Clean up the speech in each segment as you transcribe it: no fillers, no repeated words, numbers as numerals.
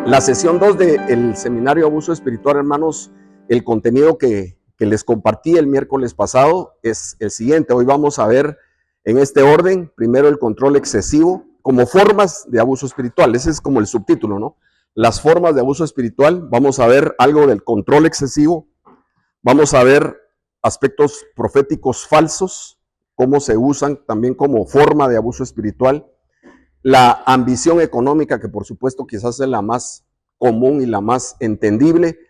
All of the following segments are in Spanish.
La sesión 2 del seminario Abuso Espiritual, hermanos, el contenido que les compartí el miércoles pasado es el siguiente. Hoy vamos a ver en este orden, primero el control excesivo como formas de abuso espiritual. Ese es como el subtítulo, ¿no? Las formas de abuso espiritual. Vamos a ver algo del control excesivo. Vamos a ver aspectos proféticos falsos, cómo se usan también como forma de abuso espiritual. La ambición económica, que por supuesto quizás es la más común y la más entendible.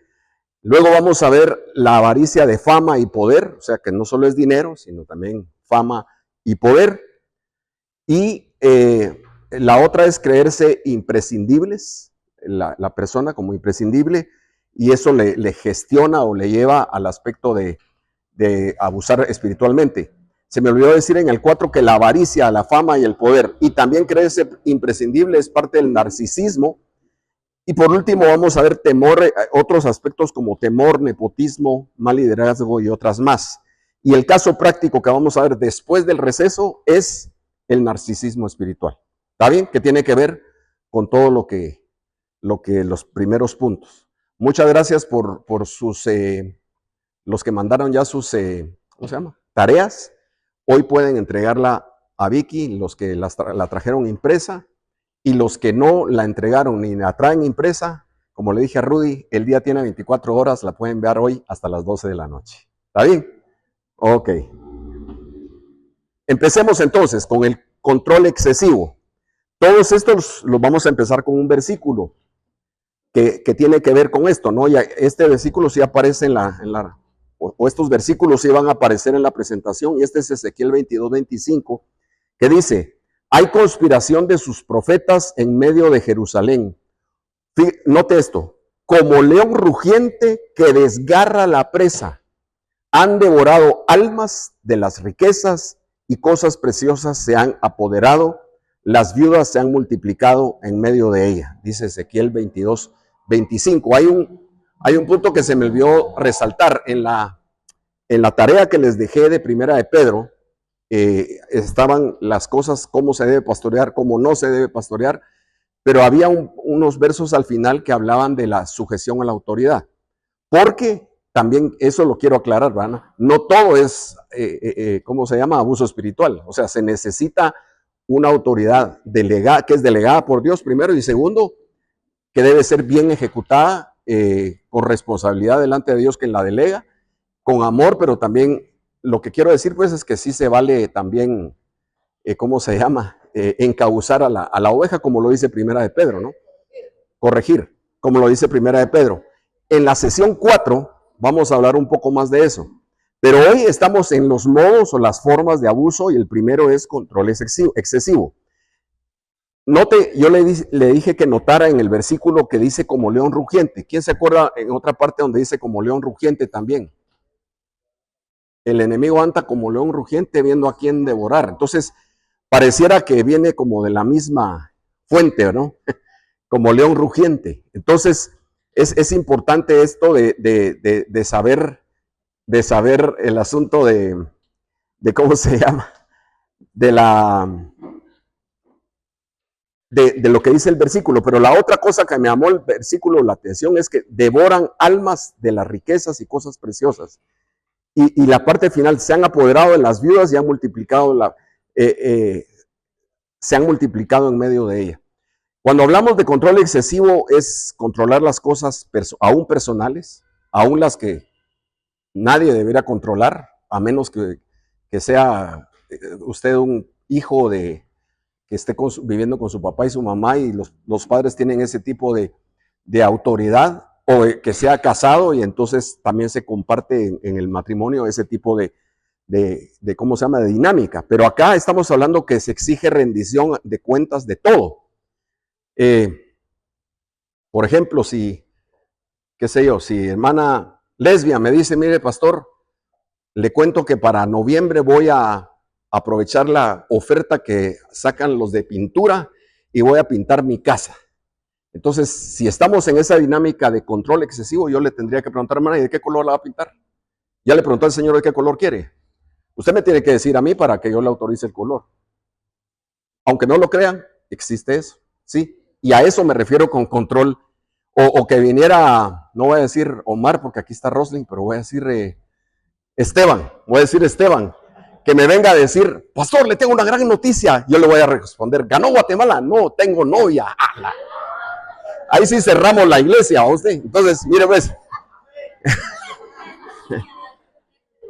Luego vamos a ver la avaricia de fama y poder, o sea que no solo es dinero, sino también fama y poder. Y la otra es creerse imprescindibles, la persona como imprescindible, y eso le gestiona o le lleva al aspecto de abusar espiritualmente. Se me olvidó decir en el 4 que la avaricia, la fama y el poder, y también creerse imprescindible, es parte del narcisismo. Y por último vamos a ver temor, otros aspectos como temor, nepotismo, mal liderazgo y otras más. Y el caso práctico que vamos a ver después del receso es el narcisismo espiritual. ¿Está bien? Que tiene que ver con todo lo que los primeros puntos. Muchas gracias por sus, los que mandaron ya sus, ¿cómo se llama? Tareas. Hoy pueden entregarla a Vicky, los que la trajeron impresa, y los que no la entregaron ni la traen impresa, como le dije a Rudy, el día tiene 24 horas, la pueden ver hoy hasta las 12 de la noche. ¿Está bien? Ok. Empecemos entonces con el control excesivo. Todos estos los vamos a empezar con un versículo que tiene que ver con esto, ¿no? Ya este versículo sí aparece o estos versículos sí van a aparecer en la presentación, y este es Ezequiel 22:25, que dice: hay conspiración de sus profetas en medio de Jerusalén. Note esto: como león rugiente que desgarra la presa, han devorado almas, de las riquezas y cosas preciosas se han apoderado, las viudas se han multiplicado en medio de ella. Dice Ezequiel 22:25. Hay un punto que se me olvidó resaltar en la tarea que les dejé de Primera de Pedro. Estaban las cosas, cómo se debe pastorear, cómo no se debe pastorear, pero había unos versos al final que hablaban de la sujeción a la autoridad, porque también eso lo quiero aclarar, ¿verdad? No todo es, ¿cómo se llama? Abuso espiritual. O sea, se necesita una autoridad delegada, que es delegada por Dios primero, y segundo, que debe ser bien ejecutada con responsabilidad delante de Dios quien la delega, con amor, pero también lo que quiero decir pues es que sí se vale también, ¿cómo se llama? Encauzar a la oveja, como lo dice Primera de Pedro, ¿no? Corregir, como lo dice Primera de Pedro. En la sesión 4 vamos a hablar un poco más de eso, pero hoy estamos en los modos o las formas de abuso, y el primero es control excesivo. Note, yo le dije que notara en el versículo que dice como león rugiente. ¿Quién se acuerda en otra parte donde dice como león rugiente también? El enemigo anda como león rugiente viendo a quién devorar. Entonces, pareciera que viene como de la misma fuente, ¿no? Como león rugiente. Entonces, es importante esto de saber el asunto de ¿cómo se llama? De lo que dice el versículo. Pero la otra cosa que me llamó el versículo la atención es que devoran almas de las riquezas y cosas preciosas. Y la parte final: se han apoderado de las viudas y han multiplicado se han multiplicado en medio de ella. Cuando hablamos de control excesivo, es controlar las cosas aún personales, aún las que nadie debería controlar, a menos que sea usted un hijo que esté viviendo con su papá y su mamá, y los padres tienen ese tipo de autoridad, o que sea casado y entonces también se comparte en el matrimonio ese tipo de ¿cómo se llama? De dinámica. Pero acá estamos hablando que se exige rendición de cuentas de todo. Por ejemplo, qué sé yo, si hermana lesbia me dice: mire, pastor, le cuento que para noviembre voy a aprovechar la oferta que sacan los de pintura y voy a pintar mi casa. Entonces, si estamos en esa dinámica de control excesivo, yo le tendría que preguntar: hermana, ¿y de qué color la va a pintar? Ya le preguntó al Señor de qué color quiere. Usted me tiene que decir a mí para que yo le autorice el color. Aunque no lo crean, existe eso, ¿sí? Y a eso me refiero con control O que viniera, no voy a decir Omar porque aquí está Rosling, pero voy a decir Esteban, que me venga a decir, pastor, le tengo una gran noticia. Yo le voy a responder, ¿ganó Guatemala? No, tengo novia. ¡Ala! Ahí sí cerramos la iglesia, usted. Entonces, mire pues.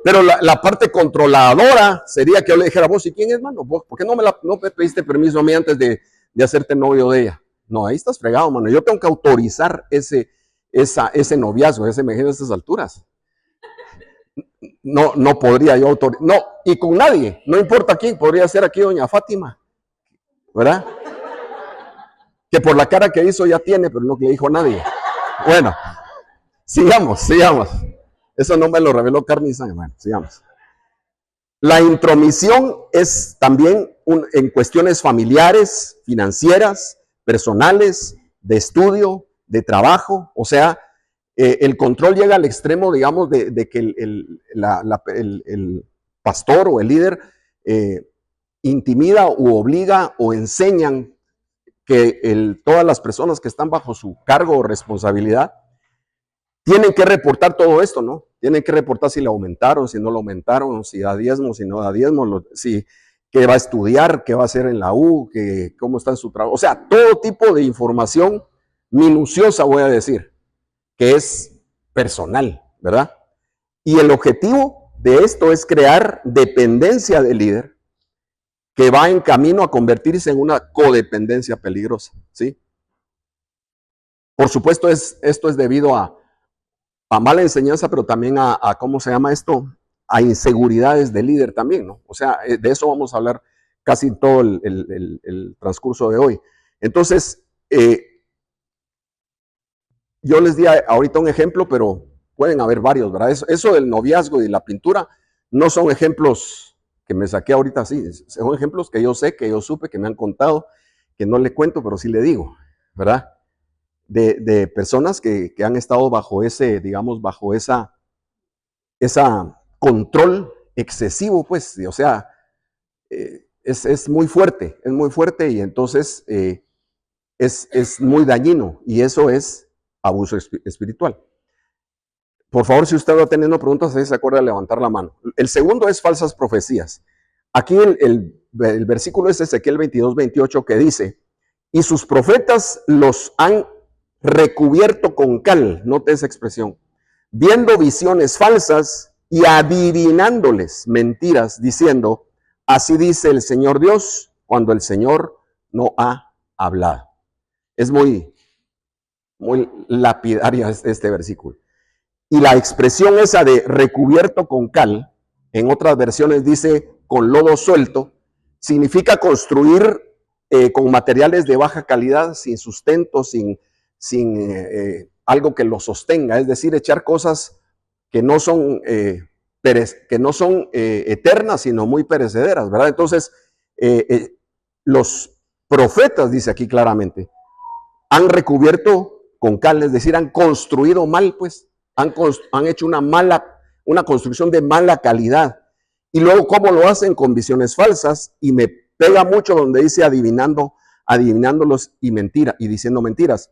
Pero la parte controladora sería que yo le dijera, vos, ¿y quién es, mano? ¿Vos, ¿por qué no me pediste permiso a mí antes de hacerte novio de ella? No, ahí estás fregado, mano. Yo tengo que autorizar ese noviazgo, ese me imagino a estas alturas. No podría yo autorizar. No, y con nadie, no importa quién, podría ser aquí doña Fátima, ¿verdad? Que por la cara que hizo ya tiene, pero no le dijo a nadie. Bueno, sigamos. Eso no me lo reveló carne y sangre. Bueno, sigamos. La intromisión es también en cuestiones familiares, financieras, personales, de estudio, de trabajo. O sea, el control llega al extremo, digamos, de que el pastor o el líder intimida u obliga o enseñan que todas las personas que están bajo su cargo o responsabilidad tienen que reportar todo esto, ¿no? Tienen que reportar si le aumentaron, si no lo aumentaron, si da diezmo, si no da diezmo, si qué va a estudiar, qué va a hacer en la U, cómo está en su trabajo. O sea, todo tipo de información minuciosa, voy a decir, que es personal, ¿verdad? Y el objetivo de esto es crear dependencia del líder que va en camino a convertirse en una codependencia peligrosa, ¿sí? Por supuesto, esto es debido a mala enseñanza, pero también a ¿cómo se llama esto? A inseguridades del líder también, ¿no? O sea, de eso vamos a hablar casi todo el transcurso de hoy. Entonces, yo les di ahorita un ejemplo, pero pueden haber varios, ¿verdad? Eso del noviazgo y la pintura no son ejemplos que me saqué ahorita así, son ejemplos que yo sé, que yo supe, que me han contado, que no le cuento, pero sí le digo, ¿verdad? De personas que han estado bajo ese, digamos, bajo esa control excesivo, pues, o sea, es muy fuerte y entonces es muy dañino y eso es abuso espiritual. Por favor, si usted va teniendo preguntas, se acuerda de levantar la mano. El segundo es falsas profecías. Aquí el versículo es Ezequiel 22-28 que dice, y sus profetas los han recubierto con cal, note esa expresión, viendo visiones falsas y adivinándoles mentiras, diciendo, así dice el Señor Dios, cuando el Señor no ha hablado. Es muy lapidaria este versículo. Y la expresión esa de recubierto con cal, en otras versiones dice con lodo suelto, significa construir con materiales de baja calidad, sin sustento, sin algo que lo sostenga, es decir, echar cosas que no son, eternas, sino muy perecederas, ¿verdad? Entonces, los profetas, dice aquí claramente, han recubierto con cal, es decir, han construido mal, pues, han hecho una construcción de mala calidad. Y luego, ¿cómo lo hacen? Con visiones falsas, y me pega mucho donde dice adivinándolos y diciendo mentiras.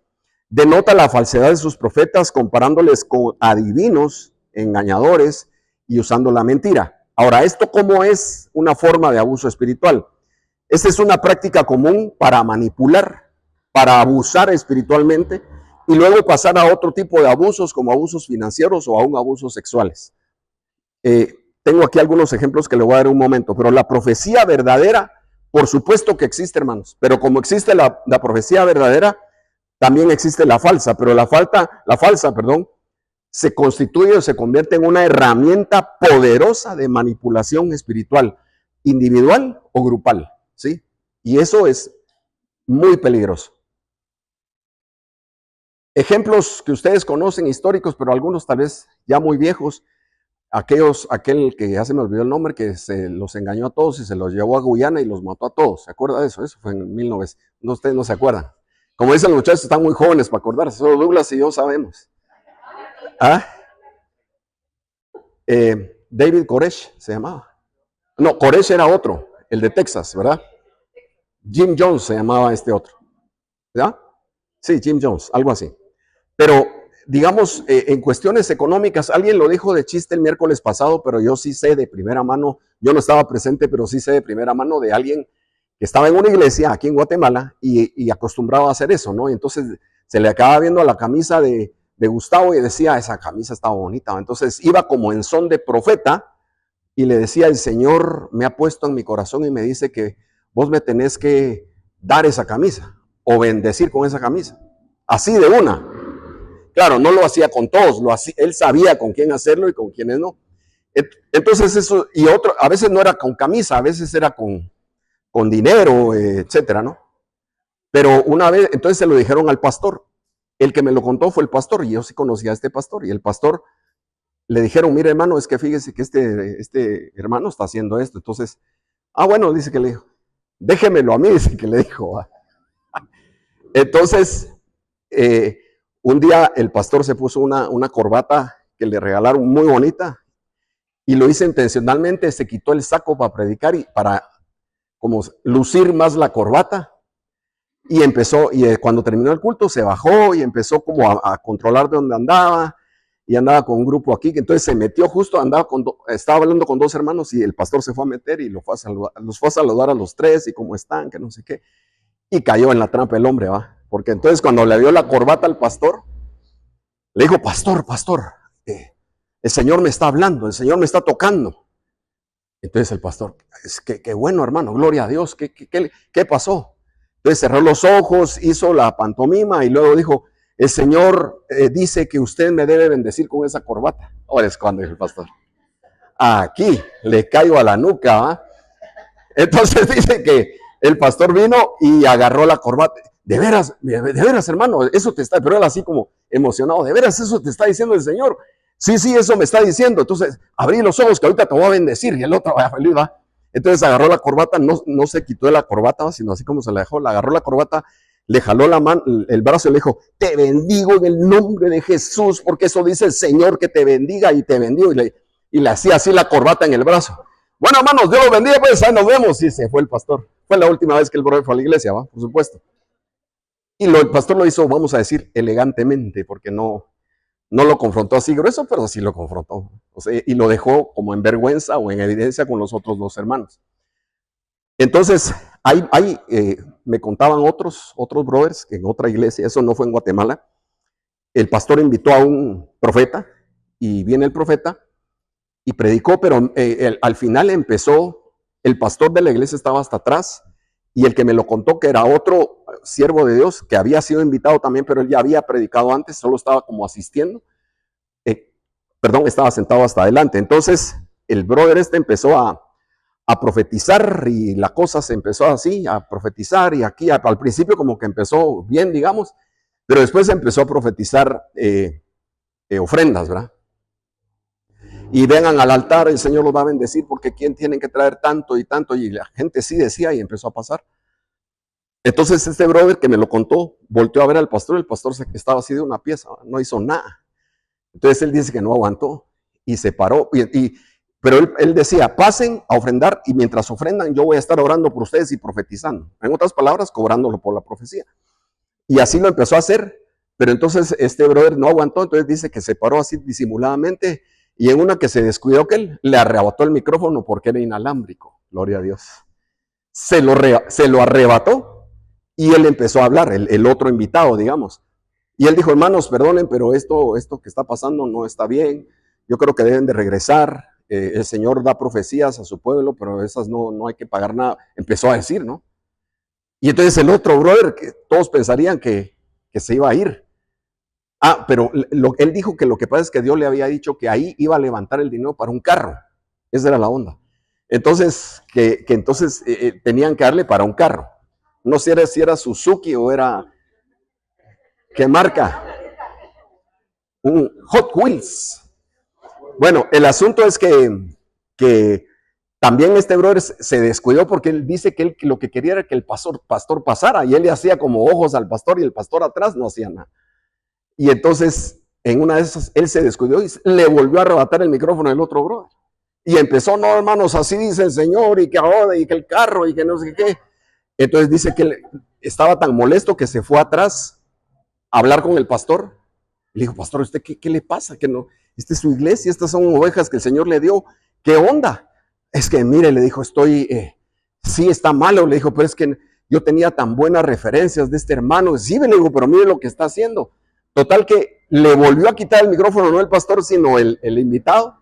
Denota la falsedad de sus profetas comparándoles con adivinos, engañadores y usando la mentira. Ahora, ¿esto cómo es una forma de abuso espiritual? Esta es una práctica común para manipular, para abusar espiritualmente y luego pasar a otro tipo de abusos como abusos financieros o aún abusos sexuales. Tengo aquí algunos ejemplos que le voy a dar en un momento, pero la profecía verdadera, por supuesto que existe, hermanos, pero como existe la profecía verdadera, también existe la falsa, pero la falsa, se constituye o se convierte en una herramienta poderosa de manipulación espiritual, individual o grupal, ¿sí? Y eso es muy peligroso. Ejemplos que ustedes conocen históricos, pero algunos tal vez ya muy viejos, aquel que ya se me olvidó el nombre, que se los engañó a todos y se los llevó a Guyana y los mató a todos. ¿Se acuerda de eso? Eso fue en 1900. No, ustedes no se acuerdan. Como dicen los muchachos, están muy jóvenes para acordarse. Solo Douglas y yo sabemos. ¿Ah? David Koresh se llamaba. No, Koresh era otro, el de Texas, ¿verdad? Jim Jones se llamaba este otro. ¿Ya? Sí, Jim Jones, algo así. Pero, digamos, en cuestiones económicas, alguien lo dijo de chiste el miércoles pasado, pero yo sí sé de primera mano, yo no estaba presente, pero sí sé de primera mano de alguien que estaba en una iglesia aquí en Guatemala y acostumbraba a hacer eso, ¿no? Y entonces se le acababa viendo la camisa de Gustavo y decía, esa camisa estaba bonita. Entonces iba como en son de profeta y le decía, el Señor me ha puesto en mi corazón y me dice que vos me tenés que dar esa camisa o bendecir con esa camisa. Así de una. Claro, no lo hacía con todos, él sabía con quién hacerlo y con quiénes no. Entonces eso, y otro, a veces no era con camisa, a veces era con dinero, etcétera, ¿no? Pero una vez, entonces se lo dijeron al pastor. El que me lo contó fue el pastor, y yo sí conocía a este pastor, y el pastor le dijeron, mire hermano, es que fíjese que este hermano está haciendo esto. Entonces, bueno, dice que le dijo, déjemelo a mí, dice que le dijo. Entonces, un día el pastor se puso una corbata que le regalaron muy bonita, y lo hizo intencionalmente, se quitó el saco para predicar y para como lucir más la corbata, y empezó, y cuando terminó el culto se bajó y empezó como a controlar de dónde andaba, y andaba con un grupo aquí, que entonces se metió justo, estaba hablando con dos hermanos y el pastor se fue a meter y los fue a saludar a los tres y cómo están, que no sé qué, y cayó en la trampa el hombre, ¿va? Porque entonces cuando le dio la corbata al pastor, le dijo, pastor, el Señor me está hablando, el Señor me está tocando. Entonces el pastor, qué bueno hermano, gloria a Dios, ¿qué pasó? Entonces cerró los ojos, hizo la pantomima y luego dijo, el Señor dice que usted me debe bendecir con esa corbata. Ahora es cuando dijo el pastor, aquí le caigo a la nuca, ¿eh? Entonces dice que el pastor vino y agarró la corbata. De veras, hermano, eso te está, pero él así como emocionado, de veras, eso te está diciendo el Señor. Sí, eso me está diciendo. Entonces, abrí los ojos que ahorita te voy a bendecir. Y el otro vaya feliz, va. Entonces agarró la corbata, no se quitó de la corbata, sino así como se la dejó, agarró la corbata, le jaló la mano, el brazo y le dijo, te bendigo en el nombre de Jesús, porque eso dice el Señor, que te bendiga, y te bendigo. Y le hacía así la corbata en el brazo. Bueno, hermanos, Dios los bendiga, pues ahí nos vemos. Y se fue el pastor. Fue la última vez que el brother fue a la iglesia, ¿va? Por supuesto. Y el pastor lo hizo, vamos a decir, elegantemente, porque no lo confrontó así grueso, pero sí lo confrontó. O sea, y lo dejó como en vergüenza o en evidencia con los otros dos hermanos. Entonces, me contaban otros brothers que en otra iglesia, eso no fue en Guatemala, el pastor invitó a un profeta y viene el profeta y predicó, pero al final empezó, el pastor de la iglesia estaba hasta atrás y el que me lo contó, que era otro siervo de Dios, que había sido invitado también, pero él ya había predicado antes, solo estaba como asistiendo, estaba sentado hasta adelante. Entonces, el brother empezó a profetizar y la cosa se empezó así, a profetizar y aquí al principio como que empezó bien, digamos, pero después empezó a profetizar ofrendas, ¿verdad? Y vengan al altar, el Señor los va a bendecir porque ¿quién tienen que traer tanto y tanto? Y la gente sí decía y empezó a pasar. Entonces este brother que me lo contó, volteó a ver al pastor, el pastor estaba así de una pieza, no hizo nada. Entonces él dice que no aguantó y se paró, pero él decía, pasen a ofrendar y mientras ofrendan yo voy a estar orando por ustedes y profetizando. En otras palabras, cobrándolo por la profecía. Y así lo empezó a hacer, pero entonces este brother no aguantó, entonces dice que se paró así disimuladamente y en una que se descuidó que él le arrebató el micrófono porque era inalámbrico, gloria a Dios. Se lo arrebató y él empezó a hablar, el otro invitado, digamos. Y él dijo, hermanos, perdonen, pero esto que está pasando no está bien. Yo creo que deben de regresar. El Señor da profecías a su pueblo, pero esas no hay que pagar nada. Empezó a decir, ¿no? Y entonces el otro brother, que todos pensarían que se iba a ir. Pero él dijo que lo que pasa es que Dios le había dicho que ahí iba a levantar el dinero para un carro. Esa era la onda. Entonces, que entonces tenían que darle para un carro. No sé si era Suzuki o era... ¿Qué marca? Un Hot Wheels. Bueno, el asunto es que también este brother se descuidó porque él dice que él lo que quería era que el pastor pasara y él le hacía como ojos al pastor y el pastor atrás no hacía nada. Y entonces, en una de esas, él se descuidó y le volvió a arrebatar el micrófono al otro brother. Y empezó, no hermanos, así dice el Señor y que ahora y que el carro y que no sé qué. Entonces dice que él estaba tan molesto que se fue atrás a hablar con el pastor Le digo, pastor, ¿usted qué le pasa? Que no, esta es su iglesia, estas son ovejas que el Señor le dio. ¿Qué onda? Es que mire, le dijo, sí está malo, le dijo, pero es que yo tenía tan buenas referencias de este hermano. Sí, le digo, pero mire lo que está haciendo. Total que le volvió a quitar el micrófono, no el pastor, sino el invitado.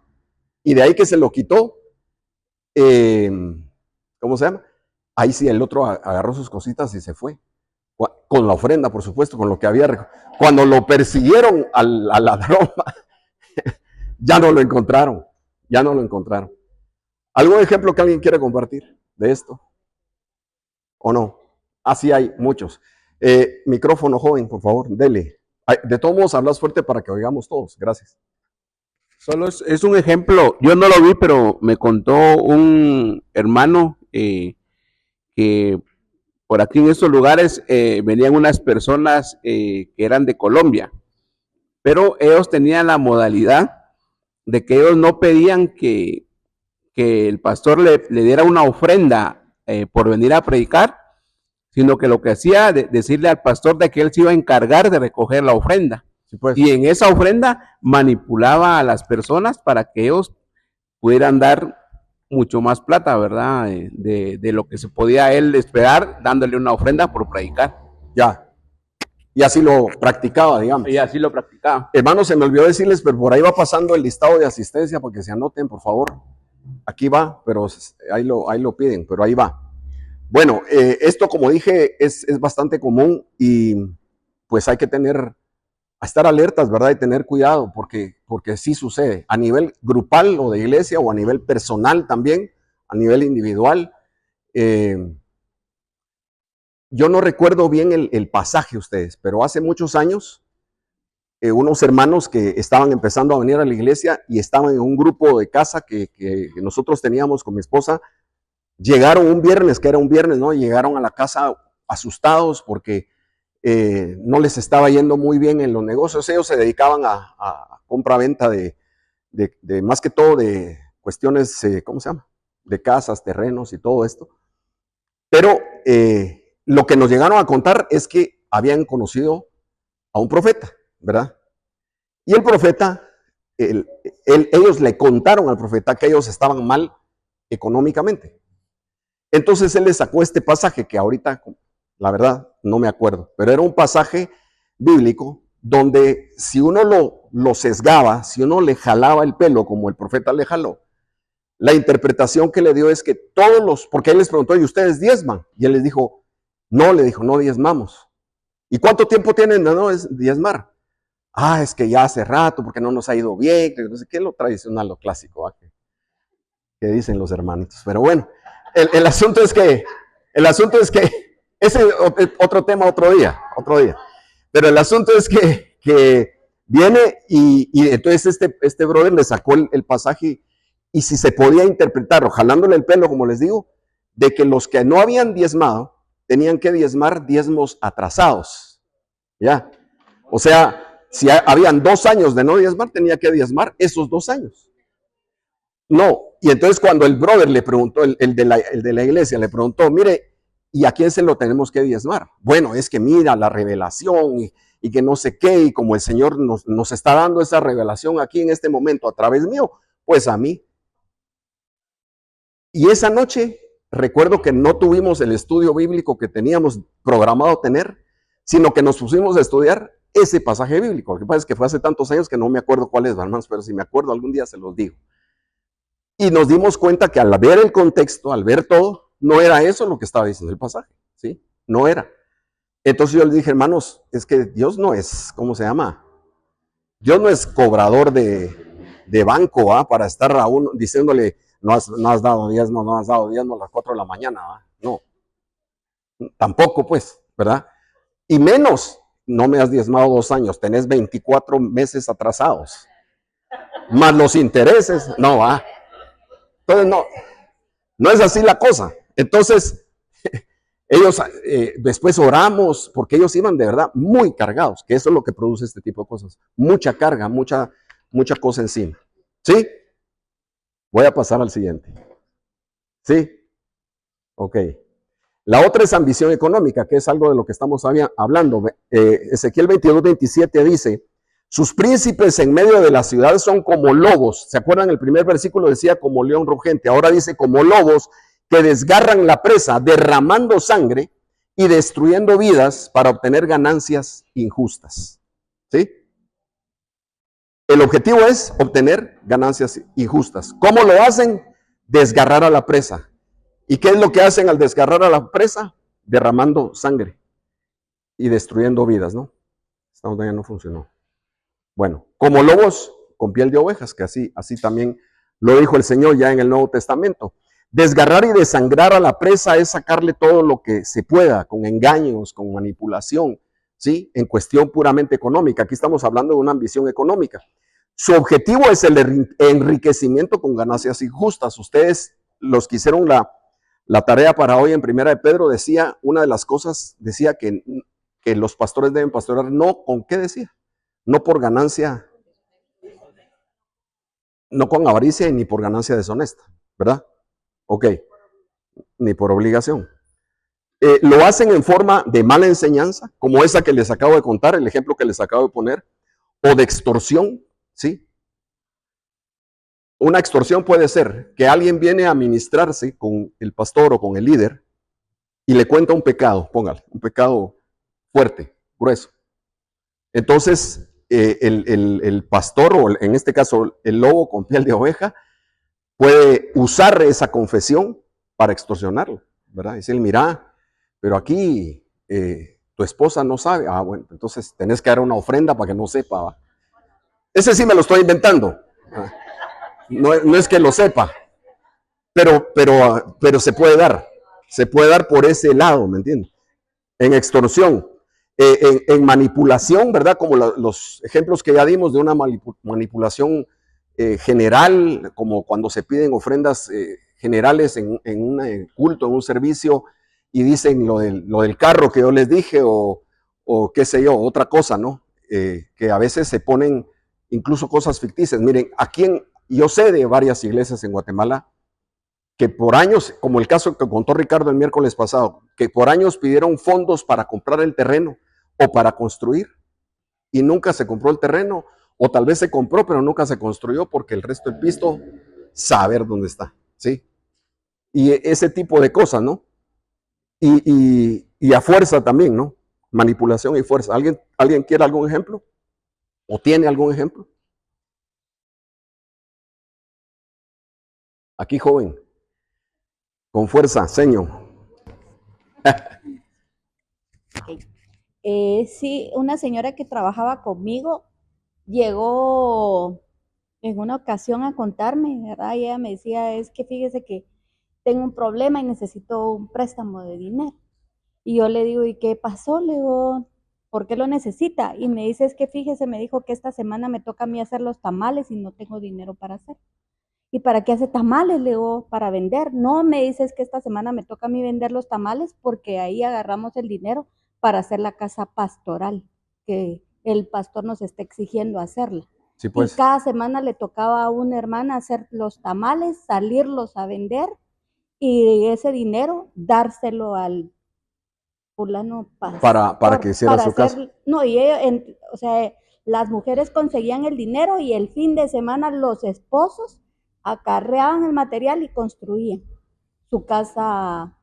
Y de ahí que se lo quitó. ¿Cómo se llama? Ahí sí, el otro agarró sus cositas y se fue. Con la ofrenda, por supuesto, con lo que había. Cuando lo persiguieron al ladrón, ya no lo encontraron. Ya no lo encontraron. ¿Algún ejemplo que alguien quiera compartir de esto? ¿O no? Así hay muchos. Micrófono, joven, por favor, dele. De todos modos, hablas fuerte para que oigamos todos. Gracias. Solo es un ejemplo. Yo no lo vi, pero me contó un hermano que por aquí en estos lugares venían unas personas que eran de Colombia, pero ellos tenían la modalidad de que ellos no pedían que el pastor le diera una ofrenda por venir a predicar, sino que lo que hacía decirle al pastor de que él se iba a encargar de recoger la ofrenda. Sí, pues. Y en esa ofrenda manipulaba a las personas para que ellos pudieran dar mucho más plata, ¿verdad? De lo que se podía él esperar dándole una ofrenda por predicar. Ya. Y así lo practicaba, digamos. Y así lo practicaba. Hermanos, se me olvidó decirles, pero por ahí va pasando el listado de asistencia para que se anoten, por favor. Aquí va, pero ahí lo piden, pero ahí va. Bueno, esto, como dije, es bastante común y pues hay que estar alertas, ¿verdad? Y tener cuidado porque sí sucede. A nivel grupal o de iglesia o a nivel personal también, a nivel individual. Yo no recuerdo bien el pasaje ustedes, pero hace muchos años, unos hermanos que estaban empezando a venir a la iglesia y estaban en un grupo de casa que nosotros teníamos con mi esposa, llegaron un viernes, que era un viernes, ¿no? Llegaron a la casa asustados porque no les estaba yendo muy bien en los negocios. Ellos se dedicaban a compra-venta de más que todo de cuestiones, ¿cómo se llama? De casas, terrenos y todo esto. Pero lo que nos llegaron a contar es que habían conocido a un profeta, ¿verdad? Y el profeta, ellos le contaron al profeta que ellos estaban mal económicamente. Entonces él les sacó este pasaje que ahorita, la verdad, no me acuerdo, pero era un pasaje bíblico donde si uno lo sesgaba, si uno le jalaba el pelo como el profeta le jaló, la interpretación que le dio es que porque él les preguntó, ¿y ustedes diezman? Y él les dijo, no diezmamos. ¿Y cuánto tiempo tienen de no diezmar? Es que ya hace rato, porque no nos ha ido bien, no sé qué, lo tradicional, lo clásico, que dicen los hermanitos. Pero bueno, el asunto es que, ese es otro tema otro día. Pero el asunto es que viene y entonces este brother le sacó el pasaje y si se podía interpretar, o jalándole el pelo, como les digo, de que los que no habían diezmado tenían que diezmar diezmos atrasados. ¿Ya? O sea, si habían 2 años de no diezmar, tenía que diezmar esos 2 años. No, y entonces cuando el brother le preguntó, el de la iglesia le preguntó, mire, ¿y a quién se lo tenemos que diezmar? Bueno, es que mira la revelación y que no sé qué, y como el Señor nos está dando esa revelación aquí en este momento a través mío, pues a mí. Y esa noche recuerdo que no tuvimos el estudio bíblico que teníamos programado tener, sino que nos pusimos a estudiar ese pasaje bíblico. Lo que pasa es que fue hace tantos años que no me acuerdo cuál es, hermanos, pero si me acuerdo algún día se los digo. Y nos dimos cuenta que al ver el contexto, al ver todo, no era eso lo que estaba diciendo el pasaje, ¿sí? No era. Entonces yo les dije, hermanos, es que Dios no es, ¿cómo se llama? Dios no es cobrador de banco, para estar a uno diciéndole, no has dado diezmo a las 4 de la mañana, no. Tampoco, pues, ¿verdad? Y menos, no me has diezmado 2 años, tenés 24 meses atrasados. Más los intereses, no, Entonces, no es así la cosa. Entonces, ellos, después oramos, porque ellos iban de verdad muy cargados, que eso es lo que produce este tipo de cosas. Mucha carga, mucha cosa encima. ¿Sí? Voy a pasar al siguiente. ¿Sí? Ok. La otra es ambición económica, que es algo de lo que estamos hablando. Ezequiel 22:27 dice, Sus príncipes en medio de la ciudad son como lobos. ¿Se acuerdan? El primer versículo decía como león rugente. Ahora dice como lobos que desgarran la presa, derramando sangre y destruyendo vidas para obtener ganancias injustas. ¿Sí? El objetivo es obtener ganancias injustas. ¿Cómo lo hacen? Desgarrar a la presa. ¿Y qué es lo que hacen al desgarrar a la presa? Derramando sangre y destruyendo vidas, ¿no? Esta onda ya no funcionó. Bueno, como lobos con piel de ovejas, que así también lo dijo el Señor ya en el Nuevo Testamento. Desgarrar y desangrar a la presa es sacarle todo lo que se pueda, con engaños, con manipulación, ¿sí? En cuestión puramente económica. Aquí estamos hablando de una ambición económica. Su objetivo es el enriquecimiento con ganancias injustas. Ustedes, los que hicieron la tarea para hoy en Primera de Pedro, decía, una de las cosas, decía que los pastores deben pastorear, no, ¿con qué decía? No por ganancia, no con avaricia ni por ganancia deshonesta, ¿verdad? Ok, ni por obligación. Lo hacen en forma de mala enseñanza, como esa que les acabo de contar, el ejemplo que les acabo de poner, o de extorsión, ¿sí? Una extorsión puede ser que alguien viene a ministrarse con el pastor o con el líder y le cuenta un pecado, póngale, un pecado fuerte, grueso. Entonces, el pastor, o en este caso el lobo con piel de oveja, puede usar esa confesión para extorsionarlo, ¿verdad? Decir, mira, pero aquí tu esposa no sabe. Ah, bueno, entonces tenés que dar una ofrenda para que no sepa, ¿va? Ese sí me lo estoy inventando. No es que lo sepa, pero se puede dar por ese lado, ¿me entiendes? En extorsión, en manipulación, ¿verdad? Como los ejemplos que ya dimos de una manipulación general, como cuando se piden ofrendas generales en un culto, en un servicio, y dicen lo del carro que yo les dije, o qué sé yo, otra cosa, ¿no? Que a veces se ponen incluso cosas ficticias. Miren, yo sé de varias iglesias en Guatemala que por años, como el caso que contó Ricardo el miércoles pasado, que por años pidieron fondos para comprar el terreno o para construir y nunca se compró el terreno, o tal vez se compró pero nunca se construyó porque el resto del pisto, saber dónde está, ¿sí? Y ese tipo de cosas, ¿no? Y a fuerza también, ¿no? Manipulación y fuerza. ¿Alguien quiere algún ejemplo? ¿O tiene algún ejemplo? Aquí, joven. Con fuerza, señor. Sí, una señora que trabajaba conmigo llegó en una ocasión a contarme, ¿verdad? Y ella me decía, es que fíjese que tengo un problema y necesito un préstamo de dinero. Y yo le digo, ¿y qué pasó? Le digo, ¿por qué lo necesita? Y me dice, es que fíjese, me dijo que esta semana me toca a mí hacer los tamales y no tengo dinero para hacer. ¿Y para qué hace tamales? Le digo, para vender. No, me dice, es que esta semana me toca a mí vender los tamales porque ahí agarramos el dinero para hacer la casa pastoral, que el pastor nos está exigiendo hacerla. Sí, pues. Y cada semana le tocaba a una hermana hacer los tamales, salirlos a vender y ese dinero dárselo al fulano pastor. Para que hiciera su casa. No, y o sea, las mujeres conseguían el dinero y el fin de semana los esposos acarreaban el material y construían su casa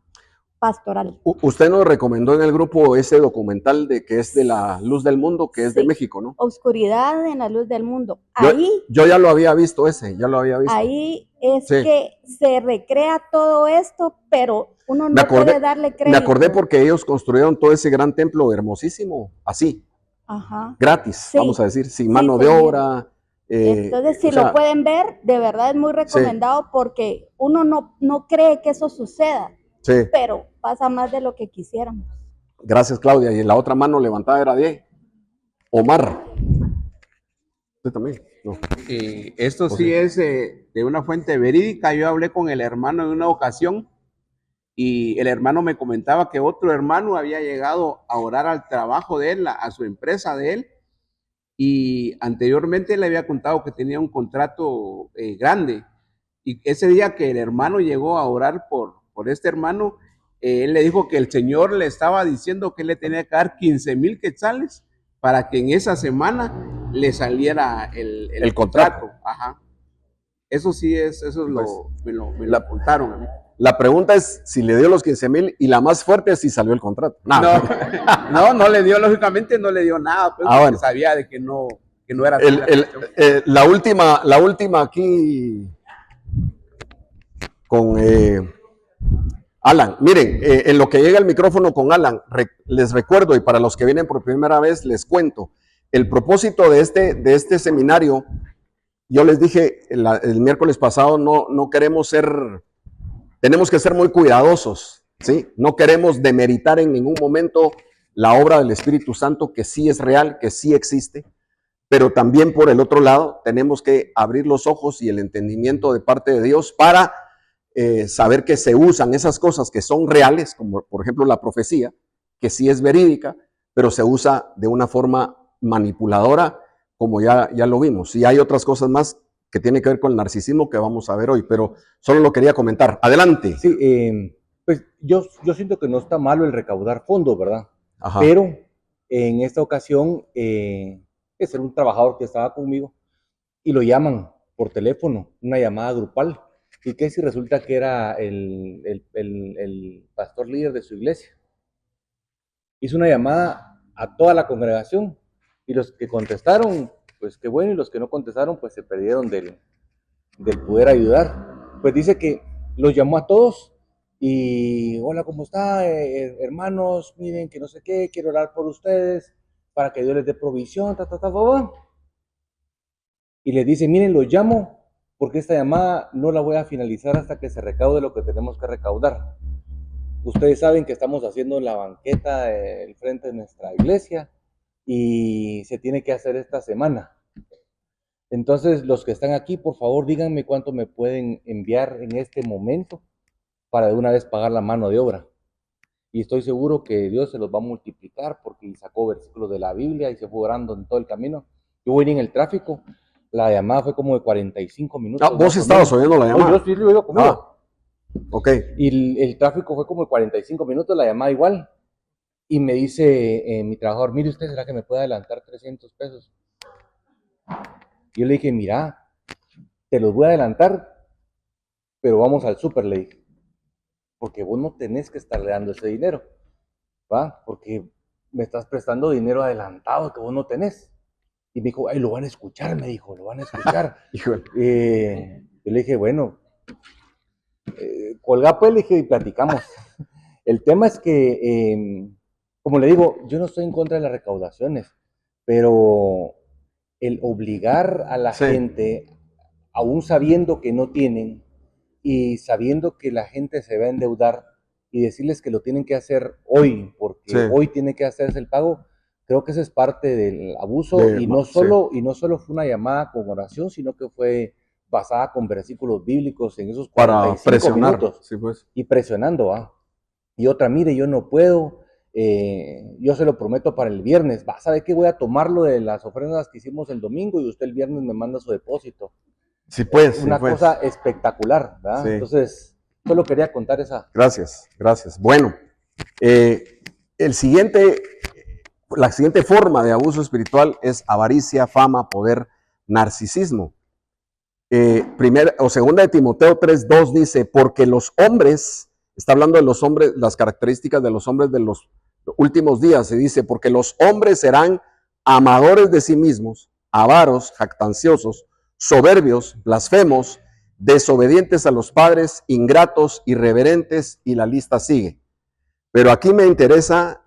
pastoral. Usted nos recomendó en el grupo ese documental de que es de la luz del mundo, que es de México, ¿no? Oscuridad en la luz del mundo. Yo ya lo había visto ya lo había visto. Ahí es que se recrea todo esto, pero uno no puede darle crédito. Me acordé porque ellos construyeron todo ese gran templo hermosísimo, así, gratis, vamos a decir, sin mano de obra. Entonces, si lo pueden ver, de verdad es muy recomendado porque uno no cree que eso suceda, pero pasa más de lo que quisiéramos. Gracias, Claudia. Y la otra mano levantada era de Omar. ¿Usted también? No. Esto sí es de una fuente verídica. Yo hablé con el hermano en una ocasión y el hermano me comentaba que otro hermano había llegado a orar al trabajo de él, a su empresa de él, y anteriormente le había contado que tenía un contrato grande. Y ese día que el hermano llegó a orar por este hermano, él le dijo que el Señor le estaba diciendo que le tenía que dar 15,000 quetzales para que en esa semana le saliera el contrato. Ajá. Eso sí es, eso es me lo apuntaron a mí. La pregunta es si le dio los 15,000 y la más fuerte es si salió el contrato. No le dio, lógicamente no le dio nada, pues, porque sabía de que no era así la última aquí con Alan. Miren, en lo que llega el micrófono con Alan, les recuerdo, y para los que vienen por primera vez, les cuento, el propósito de este seminario, yo les dije el miércoles pasado, no queremos tenemos que ser muy cuidadosos, ¿sí? No queremos demeritar en ningún momento la obra del Espíritu Santo, que sí es real, que sí existe, pero también por el otro lado tenemos que abrir los ojos y el entendimiento de parte de Dios para saber que se usan esas cosas que son reales, como por ejemplo la profecía, que sí es verídica, pero se usa de una forma manipuladora, como ya lo vimos. Y hay otras cosas más que tienen que ver con el narcisismo que vamos a ver hoy, pero solo lo quería comentar. Adelante. Sí, pues yo siento que no está malo el recaudar fondos, ¿verdad? Ajá. Pero en esta ocasión, es un trabajador que estaba conmigo y lo llaman por teléfono, una llamada grupal. ¿Y qué si resulta que era el pastor líder de su iglesia? Hizo una llamada a toda la congregación y los que contestaron, pues qué bueno, y los que no contestaron, pues se perdieron del poder ayudar. Pues dice que los llamó a todos y hola, ¿cómo está? Hermanos, miren que no sé qué, quiero orar por ustedes para que Dios les dé provisión, y les dice, miren, los llamo porque esta llamada no la voy a finalizar hasta que se recaude lo que tenemos que recaudar. Ustedes saben que estamos haciendo la banqueta del frente de nuestra iglesia y se tiene que hacer esta semana. Entonces, los que están aquí, por favor, díganme cuánto me pueden enviar en este momento para de una vez pagar la mano de obra. Y estoy seguro que Dios se los va a multiplicar porque sacó versículos de la Biblia y se fue orando en todo el camino. Yo voy en el tráfico. La llamada fue como de 45 minutos. Vos estabas oyendo la llamada. No, yo sí lo oigo conmigo. Ok. Y el tráfico fue como de 45 minutos, la llamada igual. Y me dice mi trabajador, mire usted, ¿será que me puede adelantar 300 pesos? Yo le dije, mira, te los voy a adelantar, pero vamos al súper, le dije. Porque vos no tenés que estarle dando ese dinero, ¿va? Porque me estás prestando dinero adelantado que vos no tenés. Y me dijo, ay, lo van a escuchar, me dijo, lo van a escuchar. Yo le dije, bueno, colgá pues, le dije, y platicamos. El tema es que, como le digo, yo no estoy en contra de las recaudaciones, pero el obligar a la gente, aún sabiendo que no tienen y sabiendo que la gente se va a endeudar y decirles que lo tienen que hacer hoy, porque hoy tiene que hacerse el pago, creo que eso es parte del abuso y no solo fue una llamada con oración, sino que fue basada con versículos bíblicos en esos 45 para presionar, minutos sí, pues. y presionando, ¿va? Y otra, mire, yo no puedo, yo se lo prometo para el viernes, va, ¿sabe qué? Voy a tomarlo de las ofrendas que hicimos el domingo y usted el viernes me manda su depósito. Sí, pues. Una cosa espectacular, ¿verdad? Sí. Entonces, solo quería contar esa. Gracias. Bueno, la siguiente forma de abuso espiritual es avaricia, fama, poder, narcisismo. Segunda de Timoteo 3:2 dice, porque los hombres, está hablando de los hombres, las características de los hombres de los últimos días, se dice, porque los hombres serán amadores de sí mismos, avaros, jactanciosos, soberbios, blasfemos, desobedientes a los padres, ingratos, irreverentes, y la lista sigue. Pero aquí me interesa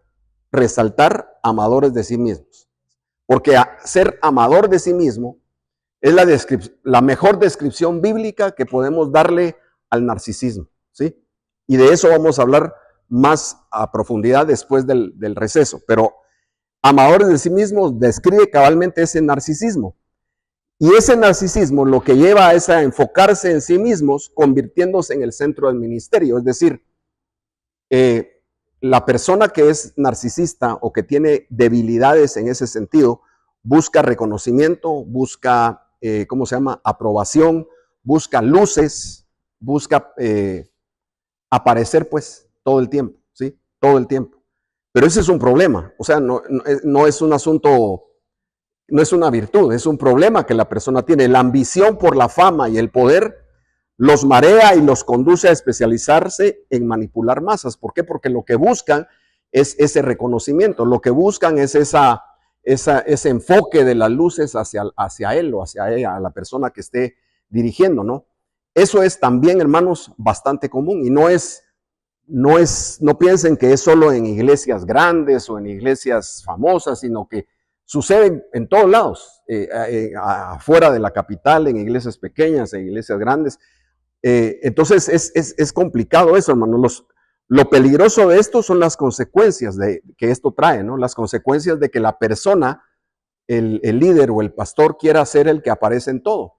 resaltar amadores de sí mismos, porque ser amador de sí mismo es la mejor descripción bíblica que podemos darle al narcisismo, ¿sí? Y de eso vamos a hablar más a profundidad después del receso, pero amadores de sí mismos describe cabalmente ese narcisismo. Y ese narcisismo lo que lleva es a enfocarse en sí mismos, convirtiéndose en el centro del ministerio. Es decir, la persona que es narcisista o que tiene debilidades en ese sentido, busca reconocimiento, busca, aprobación, busca luces, busca aparecer pues todo el tiempo, ¿sí? Todo el tiempo. Pero ese es un problema, o sea, no es un asunto no es una virtud, es un problema que la persona tiene. La ambición por la fama y el poder los marea y los conduce a especializarse en manipular masas. ¿Por qué? Porque lo que buscan es ese reconocimiento, lo que buscan es ese enfoque de las luces hacia él o hacia ella, a la persona que esté dirigiendo, ¿no? Eso es también, hermanos, bastante común y no piensen que es solo en iglesias grandes o en iglesias famosas, sino que sucede en todos lados, afuera de la capital, en iglesias pequeñas, en iglesias grandes. Entonces es complicado eso, hermano. Lo peligroso de esto son las consecuencias que esto trae, ¿no? Las consecuencias de que la persona, el líder o el pastor quiera ser el que aparece en todo.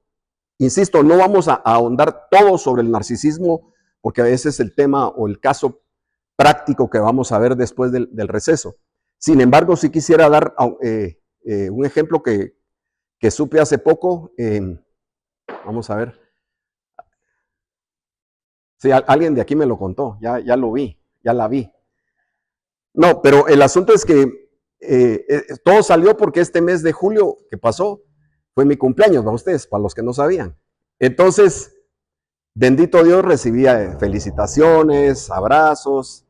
Insisto, no vamos a ahondar todo sobre el narcisismo, porque ese es el tema o el caso práctico que vamos a ver después del receso. Sin embargo, sí quisiera dar un ejemplo que supe hace poco. Vamos a ver. Sí, alguien de aquí me lo contó, ya lo vi, ya la vi. No, pero el asunto es que todo salió porque este mes de julio que pasó fue mi cumpleaños, para ustedes, para los que no sabían. Entonces, bendito Dios, recibía felicitaciones, abrazos,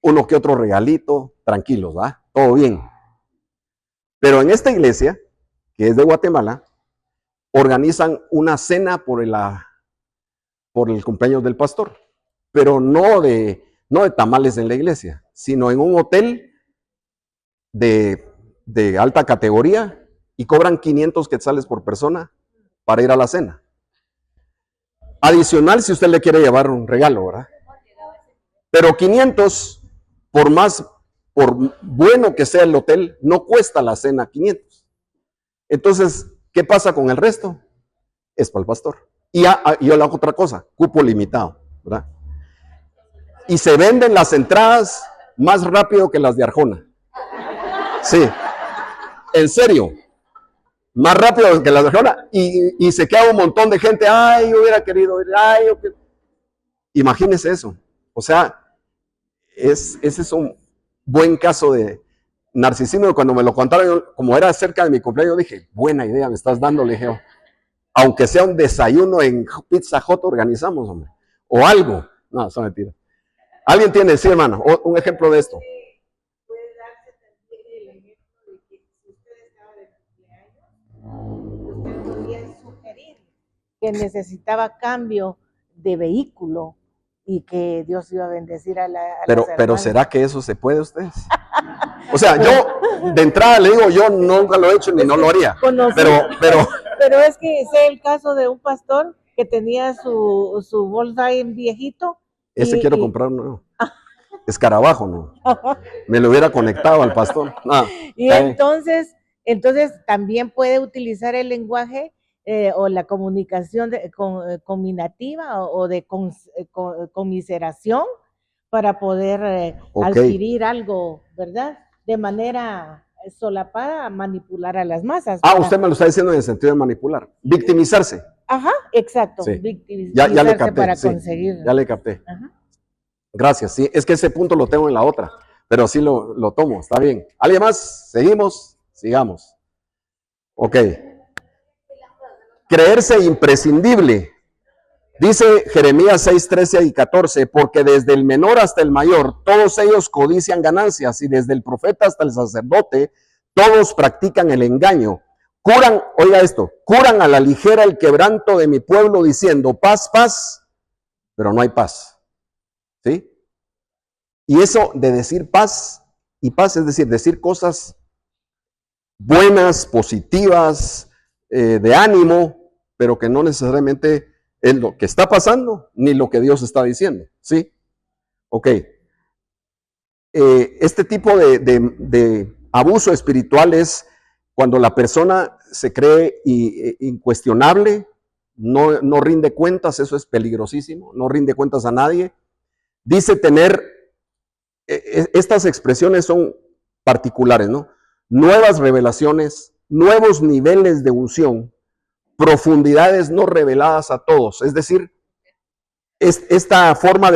uno que otro regalito, tranquilos, ¿va? Todo bien. Pero en esta iglesia, que es de Guatemala, organizan una cena por el cumpleaños del pastor, pero no de tamales en la iglesia, sino en un hotel de alta categoría y cobran 500 quetzales por persona para ir a la cena. Adicional si usted le quiere llevar un regalo, ¿verdad? Pero 500, por bueno que sea el hotel, no cuesta la cena 500. Entonces, ¿qué pasa con el resto? Es para el pastor. Y yo le hago otra cosa, cupo limitado, ¿verdad? Y se venden las entradas más rápido que las de Arjona. Sí, en serio, más rápido que las de Arjona. Y se queda un montón de gente, ay, yo hubiera querido ir, ay, yo quiero. Imagínese eso. O sea, ese es un buen caso de narcisismo. Cuando me lo contaron, como era cerca de mi cumpleaños, dije, buena idea me estás dando, le dije, aunque sea un desayuno en Pizza Hut organizamos, hombre, o algo. No, eso es mentira. ¿Alguien tiene, sí, hermano, un ejemplo de esto? Puede darse también el ejemplo de que si usted estaba de cumpleaños, usted podía sugerir que necesitaba cambio de vehículo y que Dios iba a bendecir a pero ¿será que eso se puede ustedes? O sea, yo de entrada le digo, yo nunca lo he hecho ni no lo haría. Pero es que sé el caso de un pastor que tenía su Volkswagen viejito. Ese quiero comprar uno. Escarabajo, ¿no? Me lo hubiera conectado al pastor. Y entonces también puede utilizar el lenguaje o la comunicación combinativa o de conmiseración para poder adquirir algo, ¿verdad? De manera solapada, manipular a las masas. Usted me lo está diciendo en el sentido de manipular. Victimizarse. Ajá, exacto. Sí. Victimizarse Ya le capté, para sí, conseguir. ya le capté. Ajá. Gracias, sí. Es que ese punto lo tengo en la otra, pero sí lo tomo, está bien. ¿Alguien más? ¿Seguimos? Sigamos. Ok. Creerse imprescindible. Dice Jeremías 6, 13 y 14, porque desde el menor hasta el mayor, todos ellos codician ganancias, y desde el profeta hasta el sacerdote, todos practican el engaño. Curan, oiga esto, curan a la ligera el quebranto de mi pueblo diciendo paz, paz, pero no hay paz. ¿Sí? Y eso de decir paz y paz, es decir cosas buenas, positivas, de ánimo, pero que no necesariamente es lo que está pasando, ni lo que Dios está diciendo, ¿sí? Ok. Este tipo de abuso espiritual es cuando la persona se cree incuestionable, no rinde cuentas, eso es peligrosísimo, no rinde cuentas a nadie. Dice tener, estas expresiones son particulares, ¿no? Nuevas revelaciones, nuevos niveles de unción, profundidades no reveladas a todos. Es decir, esta forma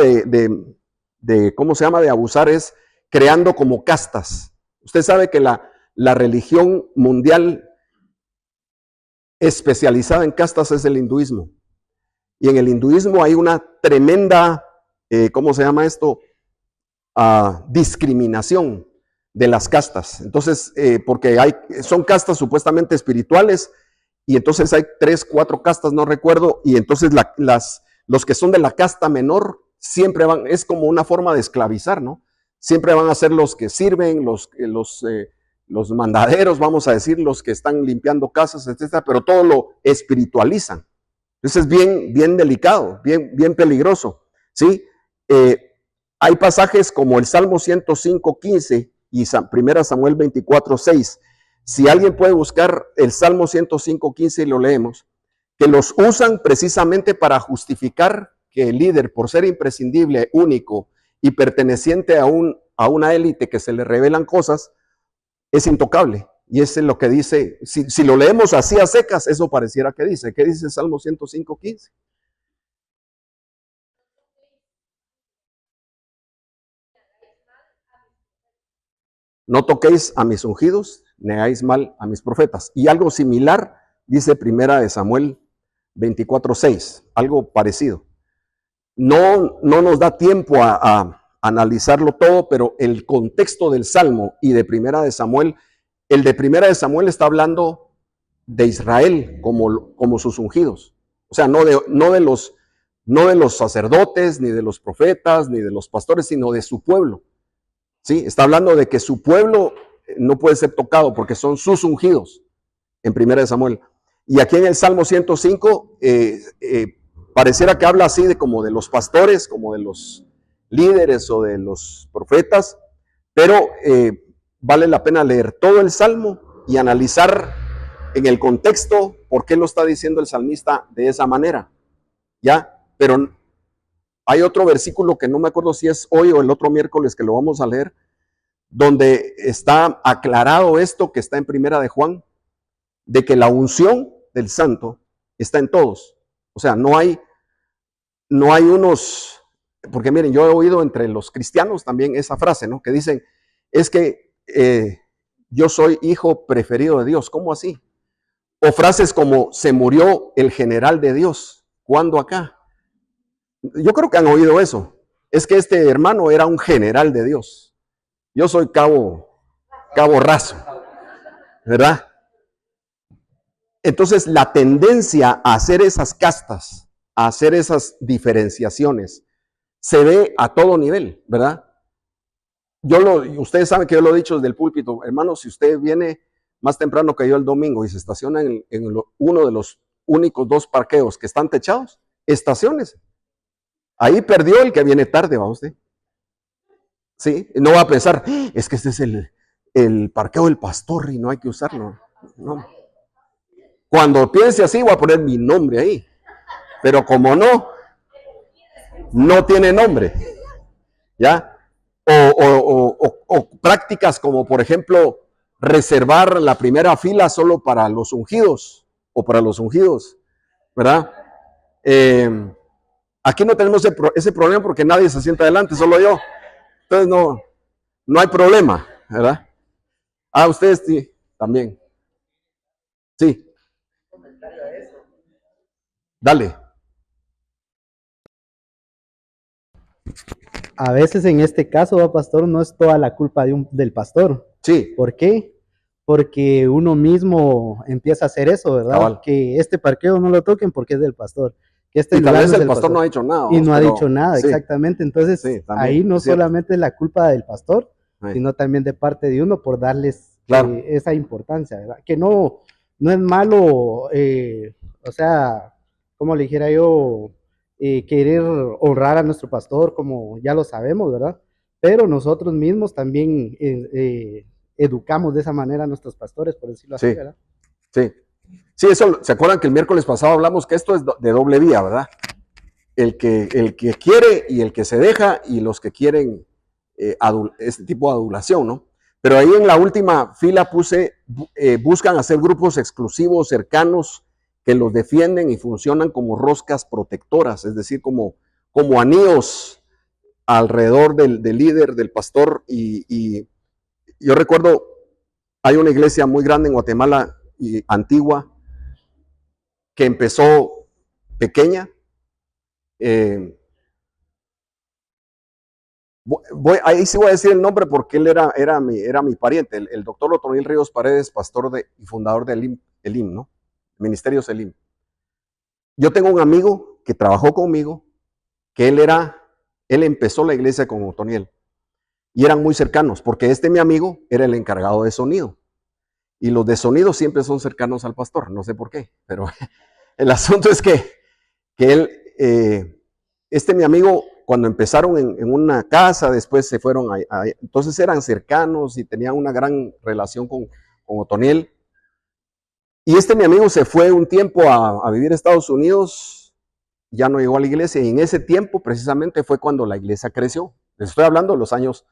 ¿cómo se llama?, de abusar es creando como castas. Usted sabe que la religión mundial especializada en castas es el hinduismo. Y en el hinduismo hay una tremenda, ¿cómo se llama esto? Discriminación de las castas. Entonces, porque son castas supuestamente espirituales, y entonces hay 3, 4 castas, no recuerdo, y entonces los que son de la casta menor siempre es como una forma de esclavizar, ¿no? Siempre van a ser los que sirven, los mandaderos, vamos a decir, los que están limpiando casas, etcétera, pero todo lo espiritualizan. Entonces es bien, bien delicado, bien, bien peligroso, ¿sí? Hay pasajes como el Salmo 105:15 y 1 Samuel 24:6. Si alguien puede buscar el Salmo 105:15 y lo leemos, que los usan precisamente para justificar que el líder, por ser imprescindible, único y perteneciente a una élite que se le revelan cosas, es intocable. Y eso es lo que dice, si lo leemos así a secas, eso pareciera que dice. ¿Qué dice el Salmo 105:15? No toquéis a mis ungidos, ni hagáis mal a mis profetas. Y algo similar dice 1 Samuel 24:6, algo parecido. No nos da tiempo a analizarlo todo, pero el contexto del Salmo y de 1 Samuel, el de 1 Samuel está hablando de Israel como sus ungidos. O sea, no de los sacerdotes, ni de los profetas, ni de los pastores, sino de su pueblo. ¿Sí? Está hablando de que su pueblo no puede ser tocado porque son sus ungidos en 1 Samuel. Y aquí en el Salmo 105 pareciera que habla así como de los pastores, como de los líderes o de los profetas, pero vale la pena leer todo el Salmo y analizar en el contexto por qué lo está diciendo el salmista de esa manera. ¿Ya? Pero hay otro versículo que no me acuerdo si es hoy o el otro miércoles que lo vamos a leer, donde está aclarado esto que está en 1 de Juan, de que la unción del santo está en todos. O sea, no hay unos, porque miren, yo he oído entre los cristianos también esa frase, ¿no? Que dicen, es que yo soy hijo preferido de Dios. ¿Cómo así? O frases como, se murió el general de Dios. ¿Cuándo acá? Yo creo que han oído eso. Es que este hermano era un general de Dios. Yo soy cabo raso, ¿verdad? Entonces, la tendencia a hacer esas castas, a hacer esas diferenciaciones, se ve a todo nivel, ¿verdad? Ustedes saben que yo lo he dicho desde el púlpito, hermano, si usted viene más temprano que yo el domingo y se estaciona en uno de los únicos 2 parqueos que están techados, estaciones. Ahí perdió el que viene tarde, va usted. Sí, no va a pensar, es que este es el parqueo del pastor y no hay que usarlo. No. Cuando piense así, voy a poner mi nombre ahí. Pero como no tiene nombre. ¿Ya? O prácticas como, por ejemplo, reservar la primera fila solo para los ungidos o para los ungidos, ¿verdad? Aquí no tenemos ese problema porque nadie se sienta adelante, solo yo. Entonces no hay problema, ¿verdad? Ustedes sí, también. Sí. Dale. A veces en este caso, pastor, no es toda la culpa del pastor. Sí. ¿Por qué? Porque uno mismo empieza a hacer eso, ¿verdad? Cabal. Que este parqueo no lo toquen porque es del pastor. Que este Y tal lugar vez no es el del pastor no ha dicho nada. Y no ha pero dicho nada, sí. exactamente. Entonces, Sí, también, ahí no es cierto. solamente es la culpa del pastor, Sí. sino también de parte de uno por darles Claro. esa importancia, ¿verdad? Que no es malo, o sea, como le dijera yo, querer honrar a nuestro pastor, como ya lo sabemos, ¿verdad? Pero nosotros mismos también educamos de esa manera a nuestros pastores, por decirlo así, Sí. ¿verdad? Sí. Sí, eso, ¿se acuerdan que el miércoles pasado hablamos que esto es de doble vía, ¿verdad? El que quiere y el que se deja y los que quieren este tipo de adulación, ¿no? Pero ahí en la última fila puse, buscan hacer grupos exclusivos, cercanos, que los defienden y funcionan como roscas protectoras, es decir, como anillos alrededor del líder, del pastor. Y yo recuerdo, hay una iglesia muy grande en Guatemala, y antigua, que empezó pequeña. Ahí sí voy a decir el nombre porque él era mi pariente, el doctor Otoniel Ríos Paredes, pastor y fundador del ELIM, ¿no? Ministerios ELIM. Yo tengo un amigo que trabajó conmigo, que él empezó la iglesia con Otoniel y eran muy cercanos, porque mi amigo era el encargado de sonido. Y los de sonido siempre son cercanos al pastor, no sé por qué, pero el asunto es que él, mi amigo, cuando empezaron en una casa, después se fueron entonces eran cercanos y tenían una gran relación con Otoniel. Y mi amigo se fue un tiempo a vivir a Estados Unidos, ya no llegó a la iglesia, y en ese tiempo precisamente fue cuando la iglesia creció. Les estoy hablando de los años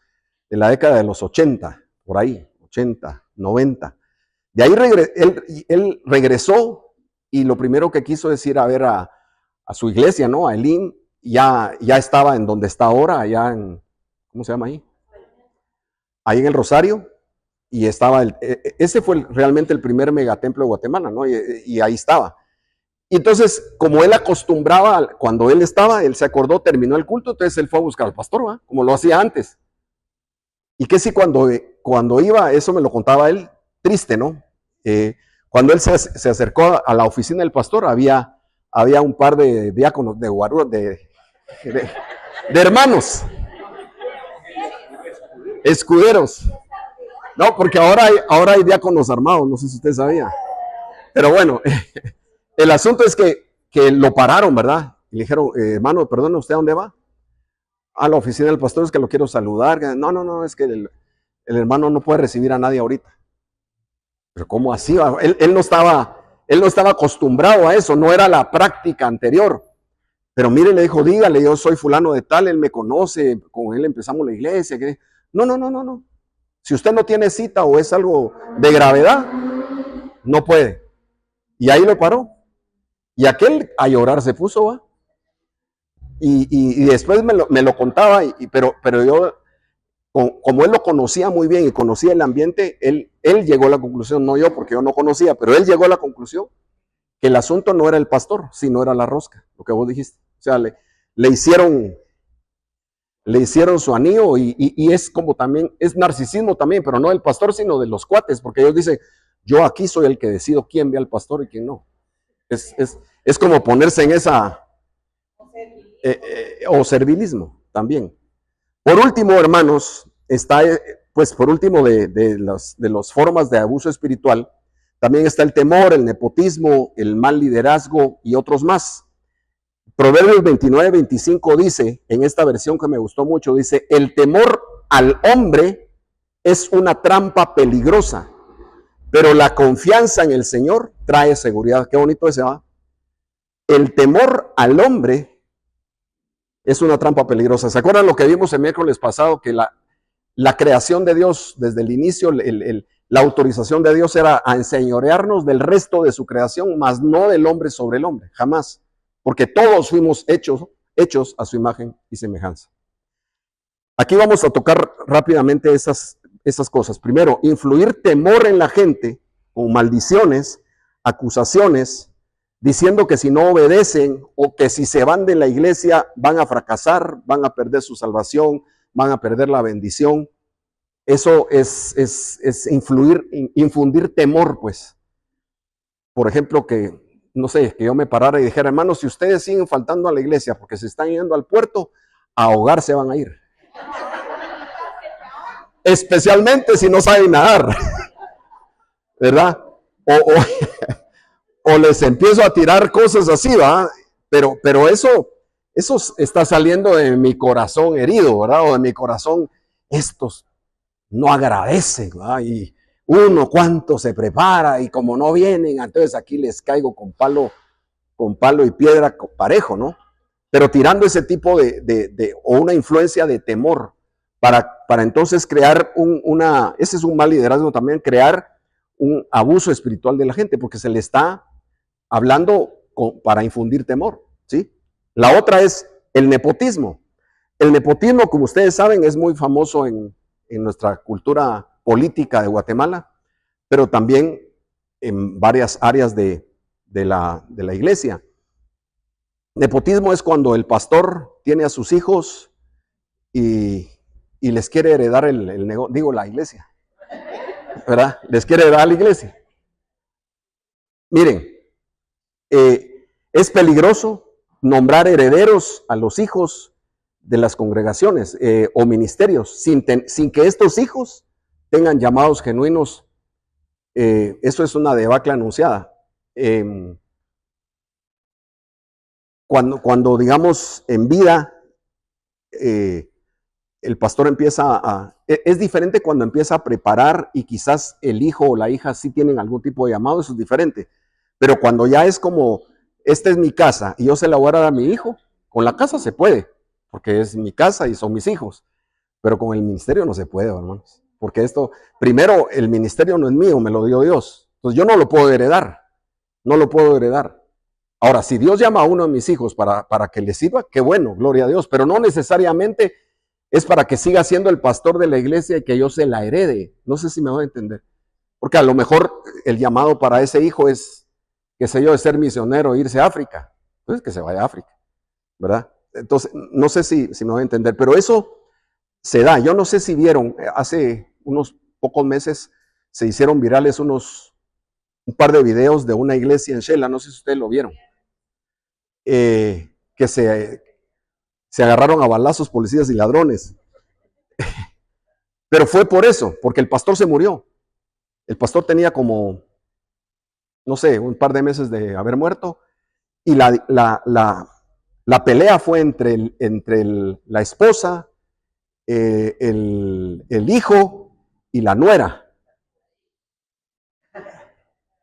de la década de los 80, por ahí, 80, 90. De ahí él regresó y lo primero que quiso es ir a ver a su iglesia, ¿no? A Elim. Ya estaba en donde está ahora, allá en, ¿cómo se llama ahí? Ahí en el Rosario. Y estaba, ese fue realmente el primer megatemplo de Guatemala, ¿no? Y ahí estaba. Y entonces, como él acostumbraba, cuando él se acordó, terminó el culto, entonces él fue a buscar al pastor, ¿va? Como lo hacía antes. Y que sí, cuando iba, eso me lo contaba él, triste, ¿no? Cuando él se acercó a la oficina del pastor, había un par de diáconos, de guaruras, de hermanos, escuderos. No, porque ahora hay diáconos armados, no sé si usted sabía. Pero bueno, el asunto es que lo pararon, ¿verdad? Y le dijeron, hermano, perdone, ¿usted a dónde va? A la oficina del pastor, es que lo quiero saludar. No, es que el hermano no puede recibir a nadie ahorita. Pero ¿cómo así? Él no estaba acostumbrado a eso, no era la práctica anterior. Pero mire, le dijo, dígale, yo soy fulano de tal, él me conoce, con él empezamos la iglesia. No. Si usted no tiene cita o es algo de gravedad, no puede. Y ahí lo paró. Y aquel a llorar se puso, ¿va? Y después me lo contaba, pero yo, como él lo conocía muy bien y conocía el ambiente, él llegó a la conclusión, no yo, porque yo no conocía, pero él llegó a la conclusión que el asunto no era el pastor, sino era la rosca, lo que vos dijiste. O sea, le hicieron su anillo y es como también, es narcisismo también, pero no del pastor, sino de los cuates, porque ellos dicen, yo aquí soy el que decido quién ve al pastor y quién no. Es como ponerse en esa, o servilismo también. Por último, hermanos, está, pues por último de las formas de abuso espiritual, también está el temor, el nepotismo, el mal liderazgo y otros más. Proverbios 29-25 dice, en esta versión que me gustó mucho, dice, el temor al hombre es una trampa peligrosa, pero la confianza en el Señor trae seguridad. Qué bonito ese, ¿va? El temor al hombre es una trampa peligrosa. ¿Se acuerdan lo que vimos el miércoles pasado? Que la creación de Dios, desde el inicio, la autorización de Dios era a enseñorearnos del resto de su creación, mas no del hombre sobre el hombre, jamás. Porque todos fuimos hechos a su imagen y semejanza. Aquí vamos a tocar rápidamente esas cosas. Primero, influir temor en la gente con maldiciones, acusaciones, diciendo que si no obedecen o que si se van de la iglesia van a fracasar, van a perder su salvación, van a perder la bendición. Eso es infundir temor, pues. Por ejemplo, que yo me parara y dijera, hermanos, si ustedes siguen faltando a la iglesia porque se están yendo al puerto, a ahogar se van a ir. Especialmente si no saben nadar, ¿verdad? O les empiezo a tirar cosas así, ¿va? Pero eso está saliendo de mi corazón herido, ¿verdad? O de mi corazón, estos no agradecen, ¿verdad? Y uno cuánto se prepara y como no vienen, entonces aquí les caigo con palo y piedra parejo, ¿no? Pero tirando ese tipo o una influencia de temor para entonces crear ese es un mal liderazgo también, crear un abuso espiritual de la gente, porque se le está hablando para infundir temor, ¿sí? La otra es el nepotismo. El nepotismo, como ustedes saben, es muy famoso en nuestra cultura política de Guatemala, pero también en varias áreas de de la iglesia. Nepotismo es cuando el pastor tiene a sus hijos y les quiere heredar el negocio, digo la iglesia, ¿verdad? Les quiere heredar a la iglesia. Miren, es peligroso nombrar herederos a los hijos de las congregaciones o ministerios sin que estos hijos tengan llamados genuinos. Eso es una debacle anunciada. Cuando digamos en vida, el pastor empieza es diferente cuando empieza a preparar y quizás el hijo o la hija sí tienen algún tipo de llamado, eso es diferente. Pero cuando ya es como, esta es mi casa y yo se la voy a dar a mi hijo, con la casa se puede, porque es mi casa y son mis hijos, pero con el ministerio no se puede, hermanos, porque esto, primero, el ministerio no es mío, me lo dio Dios, entonces yo no lo puedo heredar, no lo puedo heredar. Ahora, si Dios llama a uno de mis hijos para que le sirva, qué bueno, gloria a Dios, pero no necesariamente es para que siga siendo el pastor de la iglesia y que yo se la herede. No sé si me voy a entender, porque a lo mejor el llamado para ese hijo es, qué sé yo, de ser misionero, irse a África, entonces que se vaya a África, ¿verdad? Entonces, no sé si me voy a entender, pero eso se da. Yo no sé si vieron, hace unos pocos meses se hicieron virales un par de videos de una iglesia en Shela, no sé si ustedes lo vieron, que se agarraron a balazos policías y ladrones. Pero fue por eso, porque el pastor se murió. El pastor tenía como, no sé, un par de meses de haber muerto, y la pelea fue entre la esposa, el hijo y la nuera.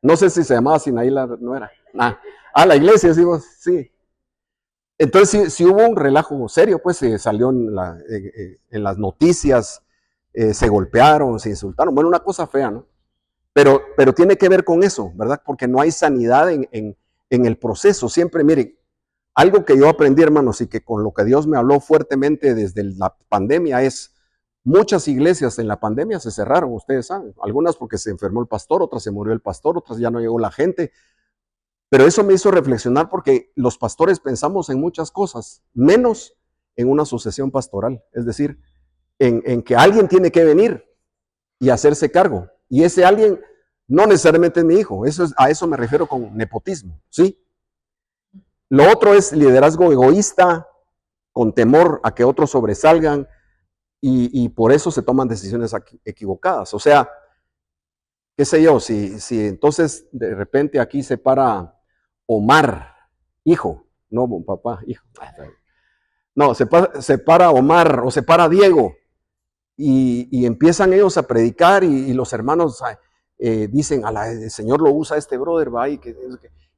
No sé si se llamaba Sinaí la nuera. La iglesia, sí. Entonces sí hubo un relajo serio, pues salió en las noticias, se golpearon, se insultaron. Bueno, una cosa fea, ¿no? Pero tiene que ver con eso, ¿verdad? Porque no hay sanidad en el proceso. Siempre, miren, algo que yo aprendí, hermanos, y que con lo que Dios me habló fuertemente desde la pandemia es, muchas iglesias en la pandemia se cerraron, ustedes saben. Algunas porque se enfermó el pastor, otras se murió el pastor, otras ya no llegó la gente. Pero eso me hizo reflexionar porque los pastores pensamos en muchas cosas, menos en una sucesión pastoral. Es decir, en que alguien tiene que venir y hacerse cargo. Y ese alguien no necesariamente es mi hijo. A eso me refiero con nepotismo, ¿sí? Lo otro es liderazgo egoísta, con temor a que otros sobresalgan y por eso se toman decisiones equivocadas. O sea, qué sé yo, si entonces de repente aquí se para Omar, hijo, no papá, hijo. No, se para Omar o se para Diego y empiezan ellos a predicar y los hermanos dicen, el Señor lo usa este brother, va, y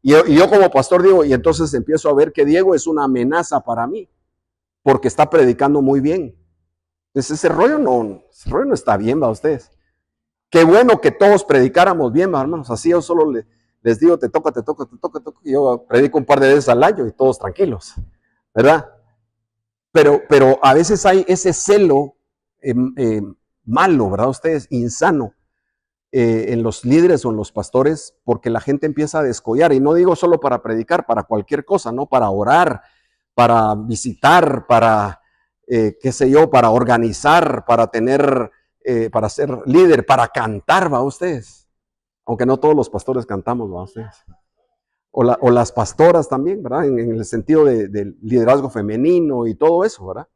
yo como pastor digo, y entonces empiezo a ver que Diego es una amenaza para mí, porque está predicando muy bien. Entonces ese rollo no está bien, va, ustedes. Qué bueno que todos predicáramos bien, va, hermanos, así yo solo les digo, te toca, y yo predico un par de veces al año y todos tranquilos, ¿verdad? Pero a veces hay ese celo malo, ¿verdad? Ustedes, insano, en los líderes o en los pastores, porque la gente empieza a descollar, y no digo solo para predicar, para cualquier cosa, ¿no? Para orar, para visitar, para, qué sé yo, para organizar, para tener, para ser líder, para cantar, ¿va ustedes? Aunque no todos los pastores cantamos, ¿va ustedes? O las pastoras también, ¿verdad? En el sentido de liderazgo femenino y todo eso, ¿verdad?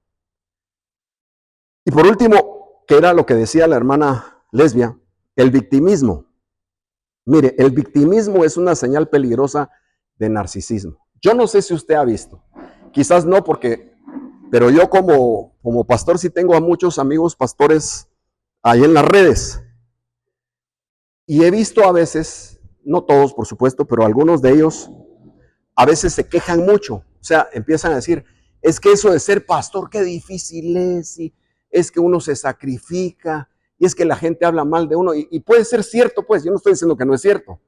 Y por último, que era lo que decía la hermana Lesbia, el victimismo. Mire, el victimismo es una señal peligrosa de narcisismo. Yo no sé si usted ha visto, quizás no pero yo como pastor sí tengo a muchos amigos pastores ahí en las redes. Y he visto a veces, no todos por supuesto, pero algunos de ellos a veces se quejan mucho. O sea, empiezan a decir, es que eso de ser pastor, qué difícil es, y es que uno se sacrifica, y es que la gente habla mal de uno, y puede ser cierto, pues, yo no estoy diciendo que no es cierto.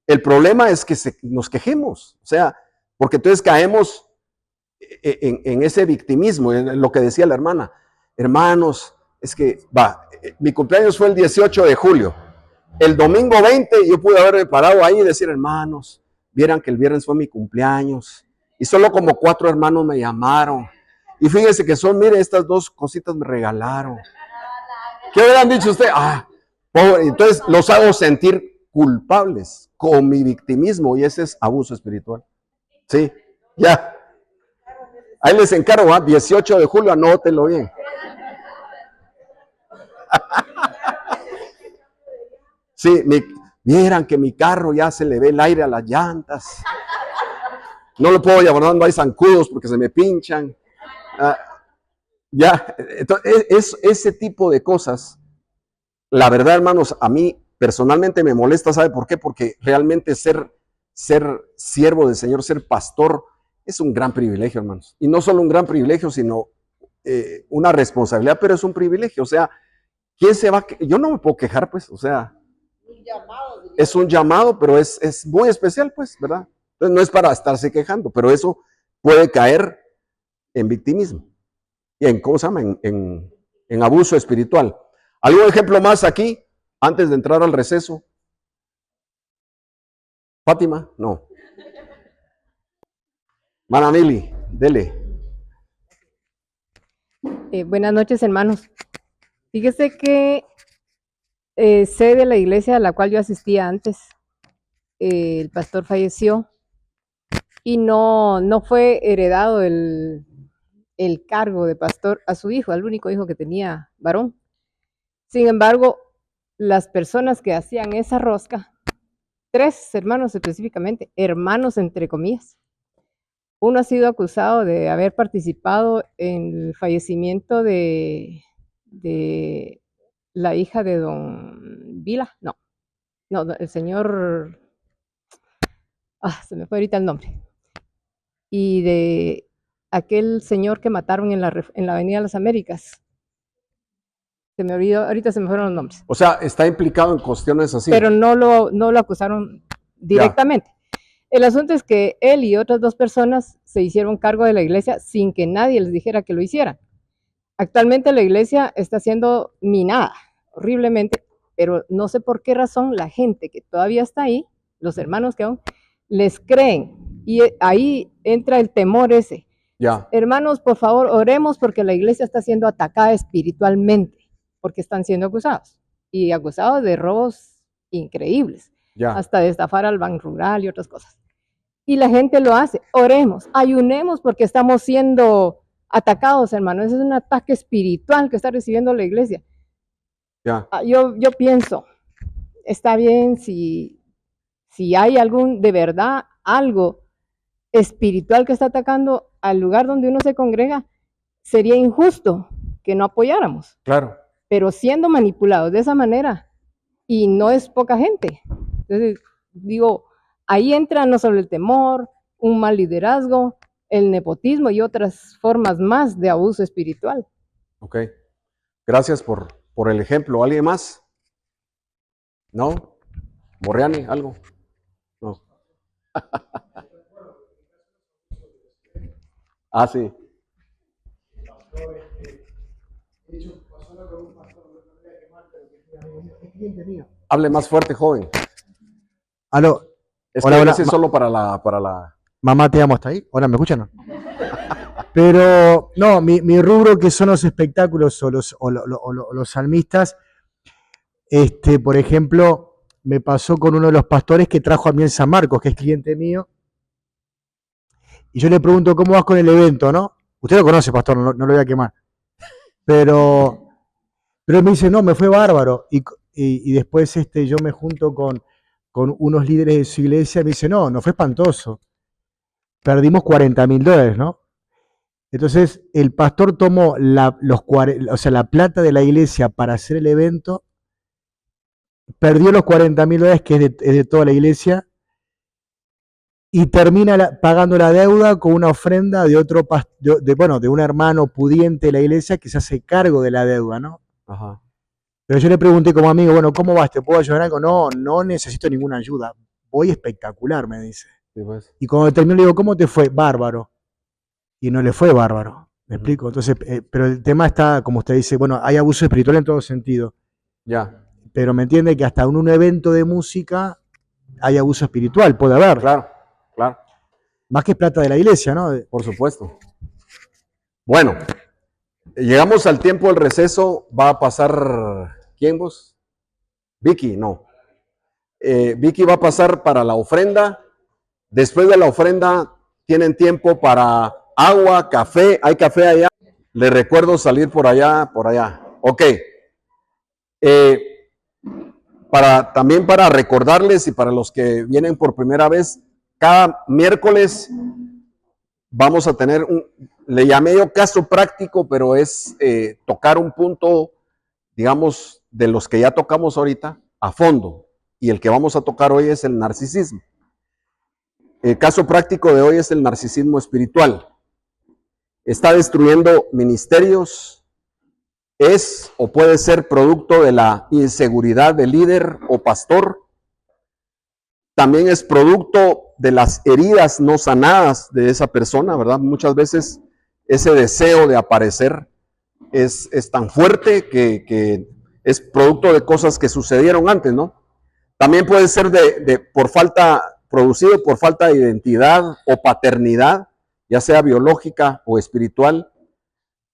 El problema es que nos quejemos, o sea, porque entonces caemos en ese victimismo, en lo que decía la hermana. Hermanos, es que, mi cumpleaños fue el 18 de julio. El domingo 20 yo pude haberme parado ahí y decir, hermanos, vieran que el viernes fue mi cumpleaños y solo como 4 hermanos me llamaron. Y fíjense que mire, estas 2 cositas me regalaron. ¿Qué hubieran dicho usted? Pobre. Entonces los hago sentir culpables con mi victimismo y ese es abuso espiritual. Sí, ya. Ahí les encargo, 18 de julio, anótelo bien. Sí, vieran que mi carro ya se le ve el aire a las llantas. No lo puedo llevar, no hay zancudos porque se me pinchan. Ya, entonces, ese tipo de cosas, la verdad, hermanos, a mí personalmente me molesta, ¿sabe por qué? Porque realmente ser siervo del Señor, ser pastor, es un gran privilegio, hermanos. Y no solo un gran privilegio, sino una responsabilidad, pero es un privilegio. O sea, ¿quién se va? Yo no me puedo quejar, pues, o sea, es un llamado, pero es muy especial, pues, ¿verdad? Entonces no es para estarse quejando, pero eso puede caer en victimismo y en, ¿cómo se llama? En abuso espiritual. ¿Algún ejemplo más aquí, antes de entrar al receso? Fátima, no. Manamili, dele. Buenas noches, hermanos. Fíjese que sé de la iglesia a la cual yo asistía antes. El pastor falleció y no fue heredado el cargo de pastor a su hijo, al único hijo que tenía varón. Sin embargo, las personas que hacían esa rosca, 3 hermanos específicamente, hermanos entre comillas, uno ha sido acusado de haber participado en el fallecimiento de la hija de don Vila, no, el señor, se me fue ahorita el nombre, y de aquel señor que mataron en la Avenida de las Américas. Se me olvidó, ahorita se me fueron los nombres. O sea, está implicado en cuestiones así. Pero no lo acusaron directamente. Ya. El asunto es que él y otras 2 personas se hicieron cargo de la iglesia sin que nadie les dijera que lo hicieran. Actualmente la iglesia está siendo minada horriblemente, pero no sé por qué razón la gente que todavía está ahí, los hermanos que aún, les creen. Y ahí entra el temor ese. Ya. Hermanos, por favor, oremos porque la iglesia está siendo atacada espiritualmente, porque están siendo acusados. Y acusados de robos increíbles. Ya. Hasta de estafar al Banco Rural y otras cosas. Y la gente lo hace. Oremos, ayunemos porque estamos siendo atacados, hermanos. Ese es un ataque espiritual que está recibiendo la iglesia. Ya. Yo pienso, está bien si hay de verdad, algo espiritual que está atacando al lugar donde uno se congrega, sería injusto que no apoyáramos. Claro. Pero siendo manipulados de esa manera, y no es poca gente. Entonces, digo, ahí entra no solo el temor, un mal liderazgo, el nepotismo y otras formas más de abuso espiritual. Ok. Gracias por el ejemplo. ¿Alguien más? ¿No? ¿Borreani? ¿Algo? No. Sí. Hable más fuerte, joven. Aló. Es que hola, solo para la... Mamá, te amo, ¿hasta ahí? Ahora, ¿me escuchan? Pero, no, mi rubro que son los espectáculos o los salmistas, por ejemplo, me pasó con uno de los pastores que trajo a mí en San Marcos, que es cliente mío, y yo le pregunto, ¿cómo vas con el evento, no? Usted lo conoce, pastor, no lo voy a quemar. Pero él me dice, no, me fue bárbaro. Y después yo me junto con unos líderes de su iglesia y me dice, no fue espantoso. Perdimos $40,000, ¿no? Entonces, el pastor tomó la plata de la iglesia para hacer el evento, perdió los $40,000 que es de toda la iglesia, y termina pagando la deuda con una ofrenda de un hermano pudiente de la iglesia que se hace cargo de la deuda, ¿no? Ajá. Pero yo le pregunté como amigo, bueno, ¿cómo vas? ¿Te puedo ayudar algo? No necesito ninguna ayuda. Voy espectacular, me dice. Sí, pues. Y cuando terminó le digo, ¿cómo te fue? Bárbaro. Y no le fue bárbaro, ¿me explico? Entonces, pero el tema está, como usted dice, bueno, hay abuso espiritual en todo sentido. Ya. Pero me entiende que hasta en un evento de música hay abuso espiritual, puede haber. Claro. más que plata de la iglesia, ¿no? Por supuesto. Bueno, llegamos al tiempo del receso. Va a pasar, ¿quién vos? Vicky, no. Vicky va a pasar para la ofrenda. Después de la ofrenda tienen tiempo para agua, café. ¿Hay café allá? Les recuerdo salir por allá, por allá. Ok. También para recordarles y para los que vienen por primera vez, cada miércoles vamos a tener le llamé yo caso práctico, pero es tocar un punto, digamos, de los que ya tocamos ahorita a fondo. Y el que vamos a tocar hoy es el narcisismo. El caso práctico de hoy es el narcisismo espiritual. Está destruyendo ministerios, es o puede ser producto de la inseguridad del líder o pastor. También es producto de las heridas no sanadas de esa persona, ¿verdad? Muchas veces ese deseo de aparecer es tan fuerte que es producto de cosas que sucedieron antes, ¿no? También puede ser producido por falta de identidad o paternidad, ya sea biológica o espiritual.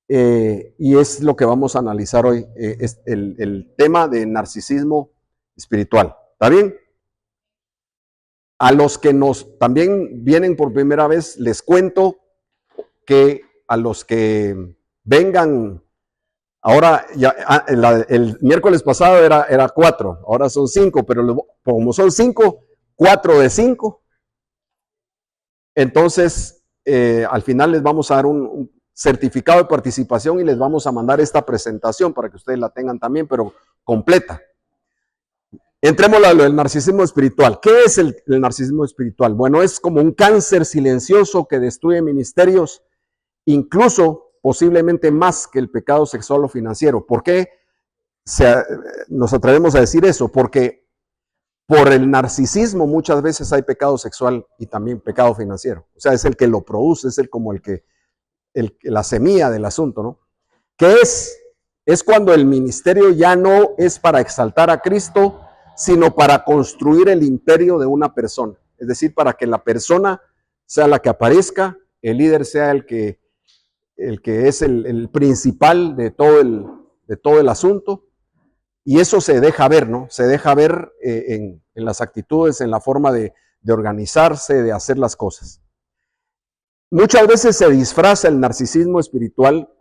Y es lo que vamos a analizar hoy, es el tema de narcisismo espiritual. ¿Está bien? A los que también vienen por primera vez, les cuento que a los que vengan, ahora ya, el miércoles pasado era 4, ahora son 5, pero como son 5, 4 de 5. Entonces, al final les vamos a dar un certificado de participación y les vamos a mandar esta presentación para que ustedes la tengan también, pero completa. Entremos a lo del narcisismo espiritual. ¿Qué es el narcisismo espiritual? Bueno, es como un cáncer silencioso que destruye ministerios, incluso posiblemente más que el pecado sexual o financiero. ¿Por qué nos atrevemos a decir eso? Porque por el narcisismo muchas veces hay pecado sexual y también pecado financiero. O sea, es el que lo produce, es la semilla del asunto, ¿no? ¿Qué es? Es cuando el ministerio ya no es para exaltar a Cristo, sino para construir el imperio de una persona. Es decir, para que la persona sea la que aparezca, el líder sea el que es el principal de todo el asunto. Y eso se deja ver, ¿no? Se deja ver en las actitudes, en la forma de organizarse, de hacer las cosas. Muchas veces se disfraza el narcisismo espiritual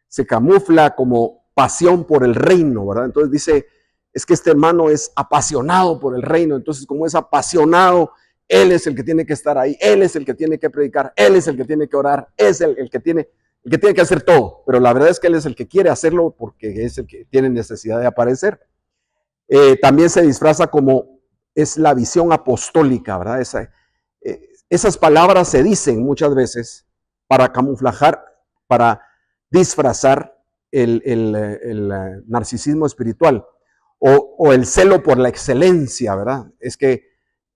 se camufla como pasión por el reino, ¿verdad? Entonces dice, es que este hermano es apasionado por el reino, entonces como es apasionado, él es el que tiene que estar ahí, él es el que tiene que predicar, él es el que tiene que orar, es el que tiene que hacer todo, pero la verdad es que él es el que quiere hacerlo porque es el que tiene necesidad de aparecer. También se disfraza como es la visión apostólica, ¿verdad? Esas palabras se dicen muchas veces para camuflajar, para disfrazar el narcisismo espiritual o el celo por la excelencia, ¿verdad? Es que,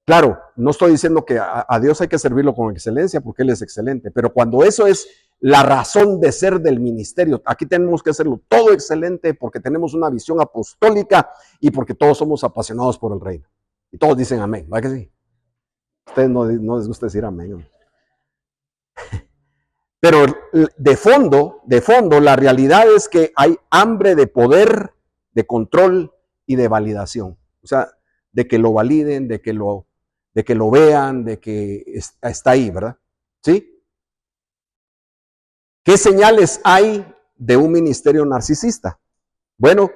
claro, no estoy diciendo que a Dios hay que servirlo con excelencia porque Él es excelente, pero cuando eso es la razón de ser del ministerio, aquí tenemos que hacerlo todo excelente porque tenemos una visión apostólica y porque todos somos apasionados por el reino. Y todos dicen amén, ¿verdad que sí? A ustedes no les gusta decir amén, ¿no? Pero de fondo, la realidad es que hay hambre de poder, de control y de validación. O sea, de que lo validen, de que lo vean, de que está ahí, ¿verdad? ¿Sí? ¿Qué señales hay de un ministerio narcisista? Bueno,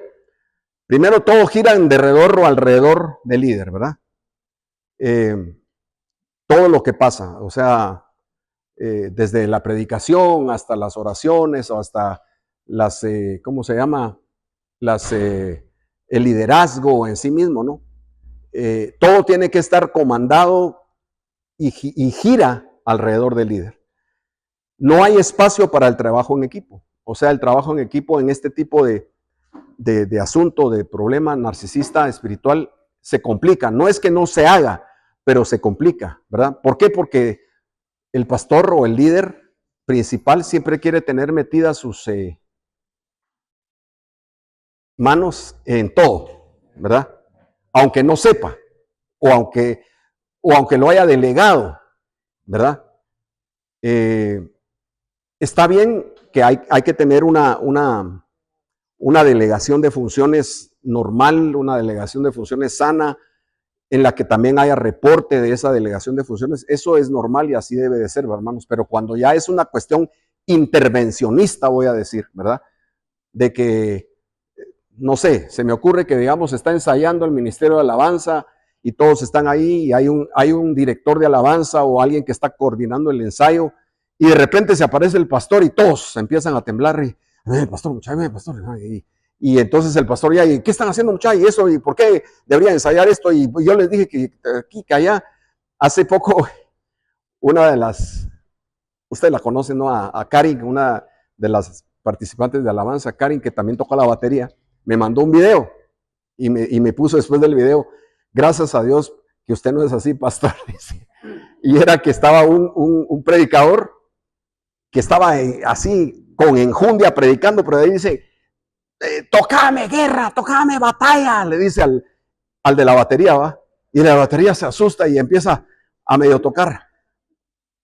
primero todo gira alrededor del líder, ¿verdad? Todo lo que pasa, o sea, desde la predicación hasta las oraciones o hasta las, ¿cómo se llama? El liderazgo en sí mismo, ¿no? Todo tiene que estar comandado y gira alrededor del líder. No hay espacio para el trabajo en equipo. O sea, el trabajo en equipo en este tipo de asunto, de problema narcisista espiritual, se complica. No es que no se haga, pero se complica, ¿verdad? ¿Por qué? Porque el pastor o el líder principal siempre quiere tener metidas sus manos en todo, ¿verdad? Aunque no sepa, o aunque lo haya delegado. ¿verdad? Está bien que hay que tener una delegación de funciones normal, una delegación de funciones sana, en la que también haya reporte de esa delegación de funciones. Eso es normal y así debe de ser, hermanos. Pero cuando ya es una cuestión intervencionista, voy a decir, ¿verdad? De que, no sé, se me ocurre que, digamos, está ensayando el Ministerio de Alabanza y todos están ahí y hay un director de alabanza o alguien que está coordinando el ensayo y de repente se aparece el pastor y todos empiezan a temblar y, pastor, muchachos, pastor, y entonces el pastor ya, ¿y qué están haciendo, muchachos? ¿Y eso? ¿Y por qué debería ensayar esto? Y yo les dije que aquí, que allá. Hace poco, una de las, usted la conoce, ¿no? A Karin, una de las participantes de alabanza, Karin, que también toca la batería, me mandó un video y me puso después del video, gracias a Dios que usted no es así, pastor. Y era que estaba un predicador que estaba así con enjundia predicando, pero ahí dice, tocame guerra, tocame batalla, le dice al de la batería, ¿va? Y la batería se asusta y empieza a medio tocar.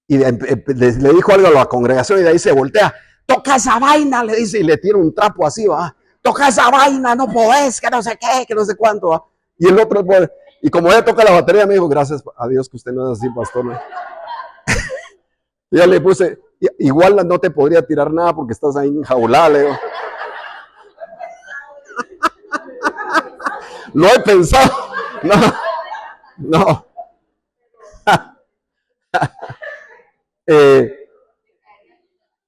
Y le dijo algo a la congregación y de ahí se voltea, toca esa vaina, le dice, y le tira un trapo así, ¿va? Toca esa vaina, no podés, que no sé qué, que no sé cuánto, ¿va? Y el otro, y como ella toca la batería, me dijo, gracias a Dios que usted no es así, pastor, ¿no? Y ya le puse, igual no te podría tirar nada porque estás ahí enjaulada, le digo. No he pensado, no.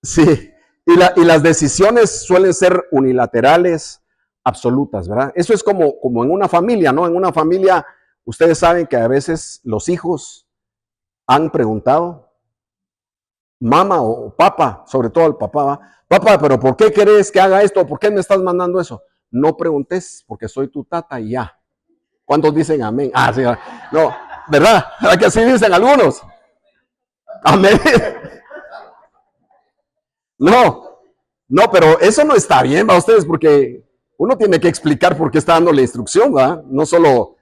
Sí, y las decisiones suelen ser unilaterales, absolutas, ¿verdad? Eso es como en una familia, ¿no? En una familia, ustedes saben que a veces los hijos han preguntado, mamá o papá, sobre todo el papá, ¿va? Papá, pero ¿por qué querés que haga esto? ¿Por qué me estás mandando eso? No preguntes, porque soy tu tata y ya. ¿Cuántos dicen amén? Ah, sí, no, ¿verdad? ¿Verdad que así dicen algunos? Amén. No, pero eso no está bien para ustedes, porque uno tiene que explicar por qué está dando la instrucción, ¿verdad? No solo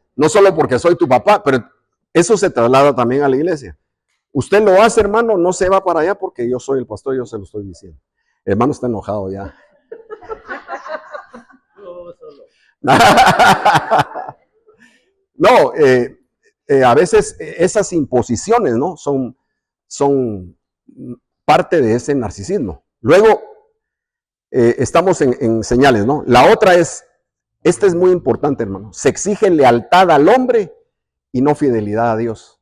porque soy tu papá, pero eso se traslada también a la iglesia. Usted lo hace, hermano, no se va para allá porque yo soy el pastor, yo se lo estoy diciendo. El hermano está enojado ya. No, a veces esas imposiciones, ¿no? Son parte de ese narcisismo. Luego, estamos en señales, ¿no? La otra es, esta es muy importante, hermano. Se exige lealtad al hombre y no fidelidad a Dios.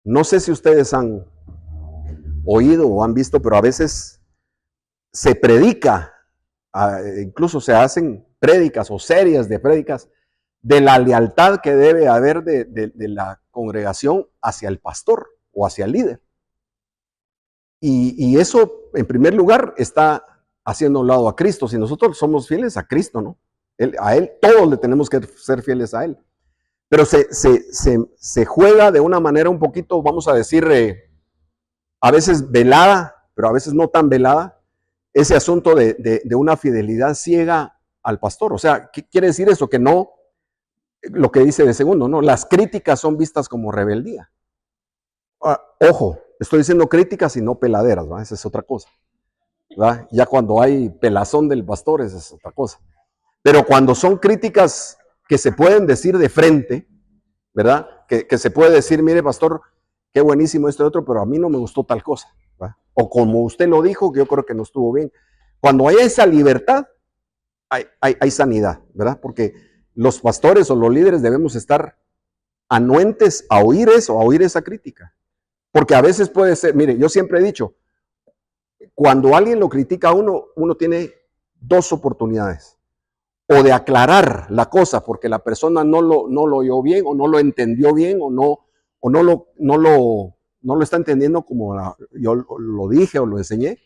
No sé si ustedes han oído o han visto, pero a veces se predica, incluso se hacen prédicas o series de prédicas de la lealtad que debe haber de la congregación hacia el pastor o hacia el líder. Y eso, en primer lugar, está haciendo a un lado a Cristo. Si nosotros somos fieles a Cristo, ¿no? A Él, todos le tenemos que ser fieles a Él. Pero se juega de una manera un poquito, vamos a decir, a veces velada, pero a veces no tan velada, ese asunto de una fidelidad ciega al pastor. O sea, ¿qué quiere decir eso? Que no, lo que dice de segundo, ¿no? Las críticas son vistas como rebeldía. Ojo, estoy diciendo críticas y no peladeras, ¿verdad? Esa es otra cosa, ¿verdad? Ya cuando hay pelazón del pastor, esa es otra cosa. Pero cuando son críticas que se pueden decir de frente, ¿verdad? Que se puede decir, mire, pastor, qué buenísimo esto y otro, pero a mí no me gustó tal cosa, ¿verdad? O como usted lo dijo, que yo creo que no estuvo bien. Cuando hay esa libertad, hay sanidad, ¿verdad? Porque los pastores o los líderes debemos estar anuentes a oír eso, a oír esa crítica. Porque a veces puede ser, mire, yo siempre he dicho, cuando alguien lo critica a uno, uno tiene dos oportunidades. O de aclarar la cosa porque la persona no lo oyó bien o no lo entendió bien o no lo está entendiendo como yo lo dije o lo enseñé.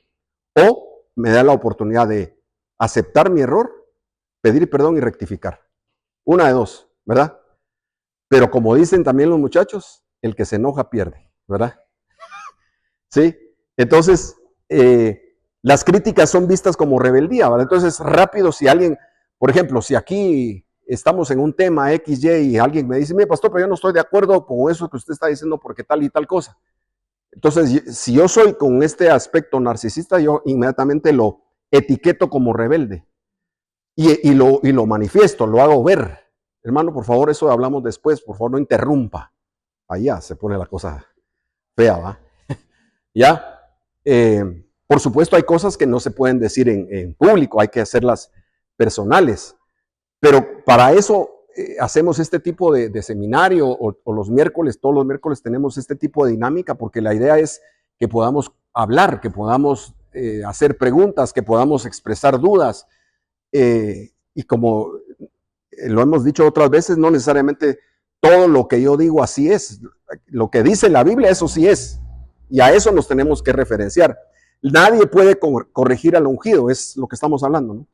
O me da la oportunidad de aceptar mi error, pedir perdón y rectificar. Una de dos, ¿verdad? Pero como dicen también los muchachos, el que se enoja pierde, ¿verdad? ¿Sí? Entonces, las críticas son vistas como rebeldía, ¿verdad? Entonces, rápido, si alguien, por ejemplo, si aquí estamos en un tema XY y alguien me dice, mire, pastor, pero yo no estoy de acuerdo con eso que usted está diciendo porque tal y tal cosa. Entonces, si yo soy con este aspecto narcisista, yo inmediatamente lo etiqueto como rebelde y lo manifiesto, lo hago ver. Hermano, por favor, eso hablamos después, por favor, no interrumpa. Allá se pone la cosa fea, ¿va? ¿Ya? Por supuesto, hay cosas que no se pueden decir en público, hay que hacerlas personales, pero para eso hacemos este tipo de seminario o los miércoles, todos los miércoles tenemos este tipo de dinámica, porque la idea es que podamos hablar, que podamos hacer preguntas, que podamos expresar dudas, y como lo hemos dicho otras veces, no necesariamente todo lo que yo digo así es, lo que dice la Biblia, eso sí es, y a eso nos tenemos que referenciar. Nadie puede corregir al ungido, es lo que estamos hablando, ¿no?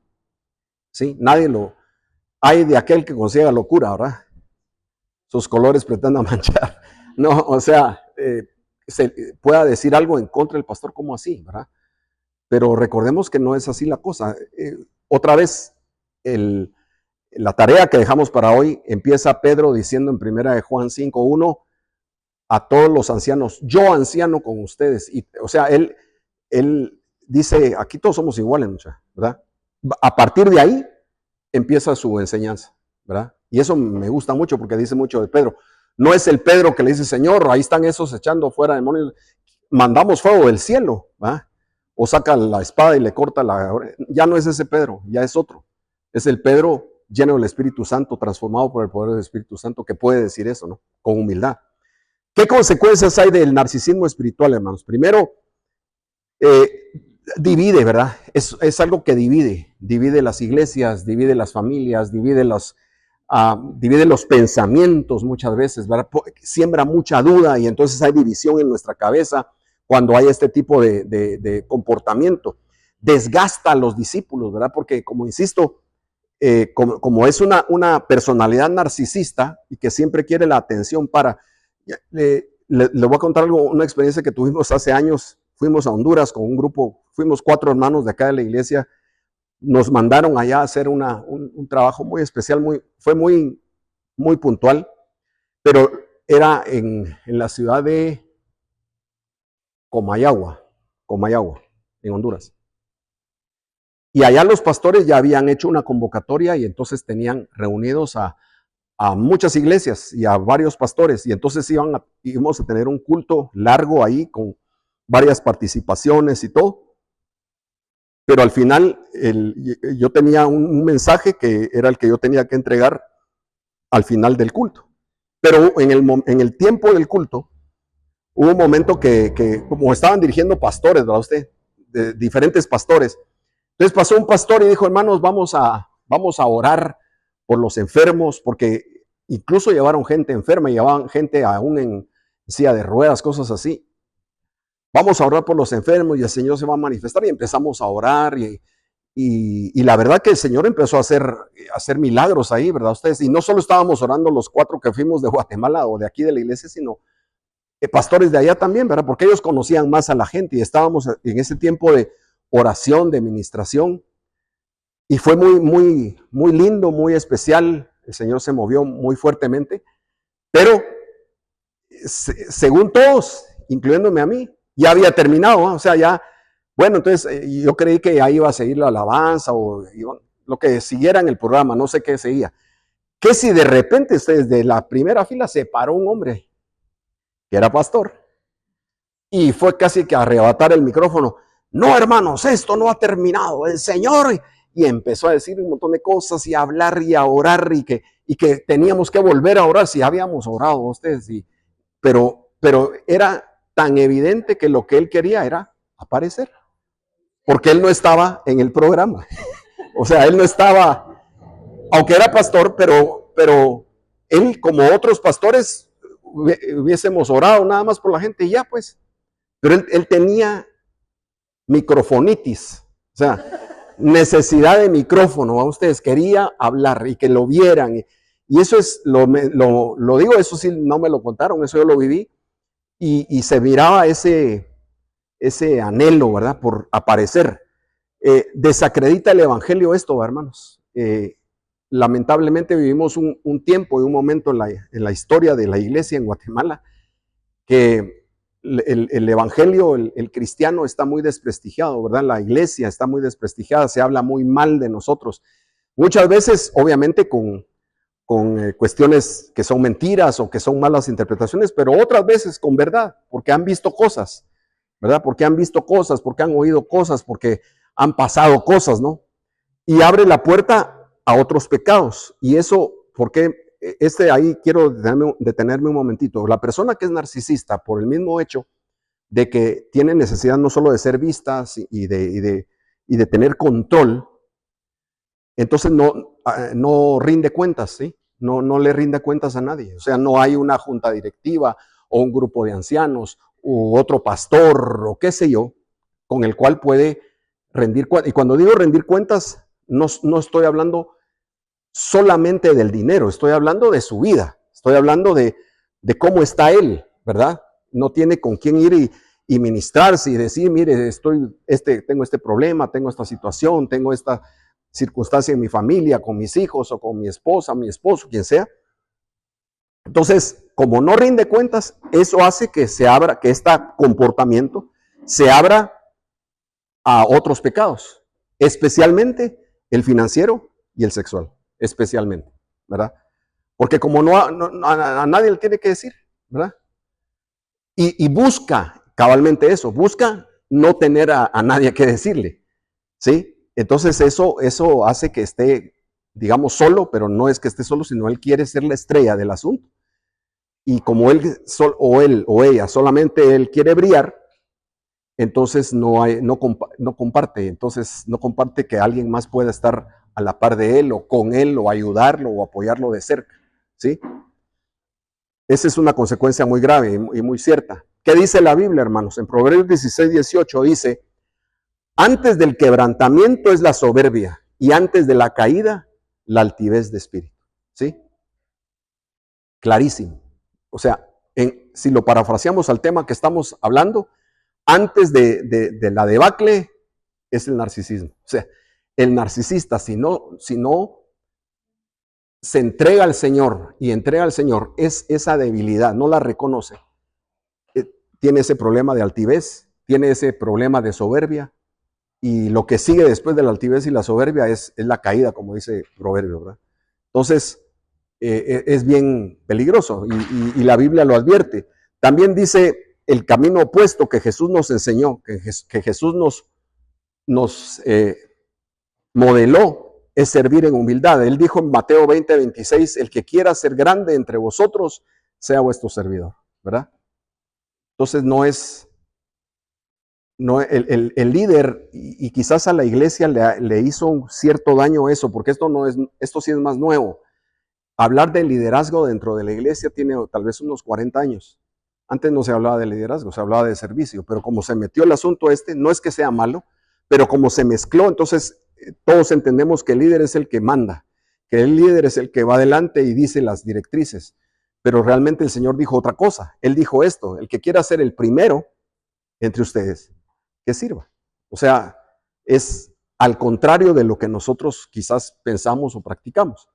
Sí, nadie lo... Hay de aquel que consiga locura, ¿verdad? Sus colores pretenda manchar. No, o sea, se pueda decir algo en contra del pastor como así, ¿verdad? Pero recordemos que no es así la cosa. Otra vez, la tarea que dejamos para hoy empieza Pedro diciendo en 1 de Juan 5:1 a todos los ancianos, yo anciano con ustedes. Y, o sea, él dice, aquí todos somos iguales, ¿verdad? A partir de ahí empieza su enseñanza, ¿verdad? Y eso me gusta mucho porque dice mucho de Pedro. No es el Pedro que le dice, Señor, ahí están esos echando fuera demonios, mandamos fuego del cielo, ¿verdad? O saca la espada y le corta la... Ya no es ese Pedro, ya es otro. Es el Pedro lleno del Espíritu Santo, transformado por el poder del Espíritu Santo, que puede decir eso, ¿no? Con humildad. ¿Qué consecuencias hay del narcisismo espiritual, hermanos? Primero, divide, ¿verdad? Es algo que divide las iglesias, divide las familias, divide los pensamientos muchas veces, ¿verdad? Siembra mucha duda y entonces hay división en nuestra cabeza cuando hay este tipo de comportamiento. Desgasta a los discípulos, ¿verdad? Porque, como insisto, como es una personalidad narcisista y que siempre quiere la atención para... Le voy a contar una experiencia que tuvimos hace años. Fuimos a Honduras con un grupo, fuimos 4 hermanos de acá de la iglesia, nos mandaron allá a hacer un trabajo muy especial, fue muy puntual, pero era en la ciudad de Comayagua, en Honduras. Y allá los pastores ya habían hecho una convocatoria y entonces tenían reunidos a muchas iglesias y a varios pastores, y entonces íbamos a tener un culto largo ahí con varias participaciones y todo. Pero al final yo tenía un mensaje que era el que yo tenía que entregar al final del culto. Pero en el tiempo del culto hubo un momento que como estaban dirigiendo pastores, ¿verdad usted? De diferentes pastores. Entonces pasó un pastor y dijo, hermanos, vamos a orar por los enfermos, porque incluso llevaron gente enferma, llevaban gente aún en silla de ruedas, cosas así. Vamos a orar por los enfermos y el Señor se va a manifestar, y empezamos a orar y la verdad que el Señor empezó a hacer milagros ahí, ¿verdad ustedes? Y no solo estábamos orando los 4 que fuimos de Guatemala o de aquí de la iglesia, sino pastores de allá también, ¿verdad? Porque ellos conocían más a la gente y estábamos en ese tiempo de oración, de ministración, y fue muy lindo, muy especial. El Señor se movió muy fuertemente, pero según todos, incluyéndome a mí, ya había terminado, ¿no? O sea, ya, bueno, entonces yo creí que ahí iba a seguir la alabanza o lo que siguiera en el programa, no sé qué seguía. ¿Qué si de repente ustedes de la primera fila se paró un hombre que era pastor y fue casi que a arrebatar el micrófono? No, hermanos, esto no ha terminado, el Señor, y empezó a decir un montón de cosas y a hablar y a orar y que teníamos que volver a orar si habíamos orado ustedes, pero era tan evidente que lo que él quería era aparecer, porque él no estaba en el programa. O sea, él no estaba, aunque era pastor, pero él, como otros pastores, hubiésemos orado nada más por la gente y ya pues. Pero él tenía microfonitis, o sea, necesidad de micrófono, a ustedes, quería hablar y que lo vieran. Y eso es, lo digo, eso sí no me lo contaron, eso yo lo viví. Y se miraba ese anhelo, ¿verdad? Por aparecer. Desacredita el evangelio esto, hermanos. Lamentablemente vivimos un tiempo y un momento en la historia de la iglesia en Guatemala que el evangelio, el cristiano está muy desprestigiado, ¿verdad? La iglesia está muy desprestigiada, se habla muy mal de nosotros. Muchas veces, obviamente, con cuestiones que son mentiras o que son malas interpretaciones, pero otras veces con verdad, porque han visto cosas, ¿verdad? Porque han visto cosas, porque han oído cosas, porque han pasado cosas, ¿no? Y abre la puerta a otros pecados. Y eso, porque ahí quiero detenerme un momentito. La persona que es narcisista, por el mismo hecho de que tiene necesidad no solo de ser vistas y de tener control, entonces no rinde cuentas, ¿sí? No le rinde cuentas a nadie. O sea, no hay una junta directiva o un grupo de ancianos u otro pastor o qué sé yo, con el cual puede rendir cuentas. Y cuando digo rendir cuentas, no estoy hablando solamente del dinero, estoy hablando de su vida, estoy hablando de cómo está él, ¿verdad? No tiene con quién ir y ministrarse y decir, mire, tengo este problema, tengo esta situación, tengo esta circunstancia en mi familia, con mis hijos o con mi esposa, mi esposo, quien sea. Entonces, como no rinde cuentas, eso hace que se abra, que este comportamiento se abra a otros pecados, especialmente el financiero y el sexual, especialmente, ¿verdad? Porque como a nadie le tiene que decir, ¿verdad? Y busca cabalmente eso, busca no tener a nadie que decirle, ¿sí? Entonces eso hace que esté, digamos, solo, pero no es que esté solo, sino él quiere ser la estrella del asunto. Y como él o ella solamente él quiere brillar, entonces no comparte, entonces no comparte que alguien más pueda estar a la par de él o con él o ayudarlo o apoyarlo de cerca, ¿sí? Esa es una consecuencia muy grave y muy cierta. ¿Qué dice la Biblia, hermanos? En Proverbios 16:18 dice, antes del quebrantamiento es la soberbia y antes de la caída la altivez de espíritu, ¿sí? Clarísimo. O sea, si lo parafraseamos al tema que estamos hablando, antes de la debacle es el narcisismo. O sea, el narcisista, si no se entrega al Señor y entrega al Señor esa debilidad, no la reconoce, tiene ese problema de altivez, tiene ese problema de soberbia, y lo que sigue después de la altivez y la soberbia es la caída, como dice Proverbio, ¿verdad? Entonces, es bien peligroso y la Biblia lo advierte. También dice el camino opuesto que Jesús nos enseñó, que Jesús nos modeló, es servir en humildad. Él dijo en Mateo 20:26, el que quiera ser grande entre vosotros, sea vuestro servidor, ¿verdad? Entonces el líder, y quizás a la iglesia le hizo un cierto daño eso, porque esto sí es más nuevo. Hablar de liderazgo dentro de la iglesia tiene tal vez unos 40 años. Antes no se hablaba de liderazgo, se hablaba de servicio, pero como se metió el asunto no es que sea malo, pero como se mezcló, entonces todos entendemos que el líder es el que manda, que el líder es el que va adelante y dice las directrices, pero realmente el Señor dijo otra cosa. Él dijo esto, el que quiera ser el primero entre ustedes, que sirva. O sea, es al contrario de lo que nosotros quizás pensamos o practicamos.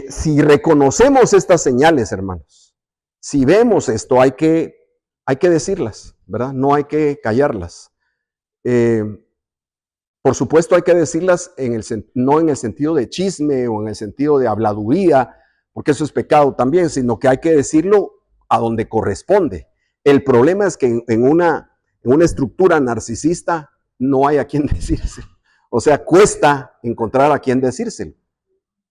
Si reconocemos estas señales, hermanos, si vemos esto, hay que decirlas, ¿verdad? No hay que callarlas. Por supuesto, hay que decirlas no en el sentido de chisme o en el sentido de habladuría, porque eso es pecado también, sino que hay que decirlo a donde corresponde. El problema es que en una estructura narcisista no hay a quien decirse. O sea, cuesta encontrar a quien decírselo.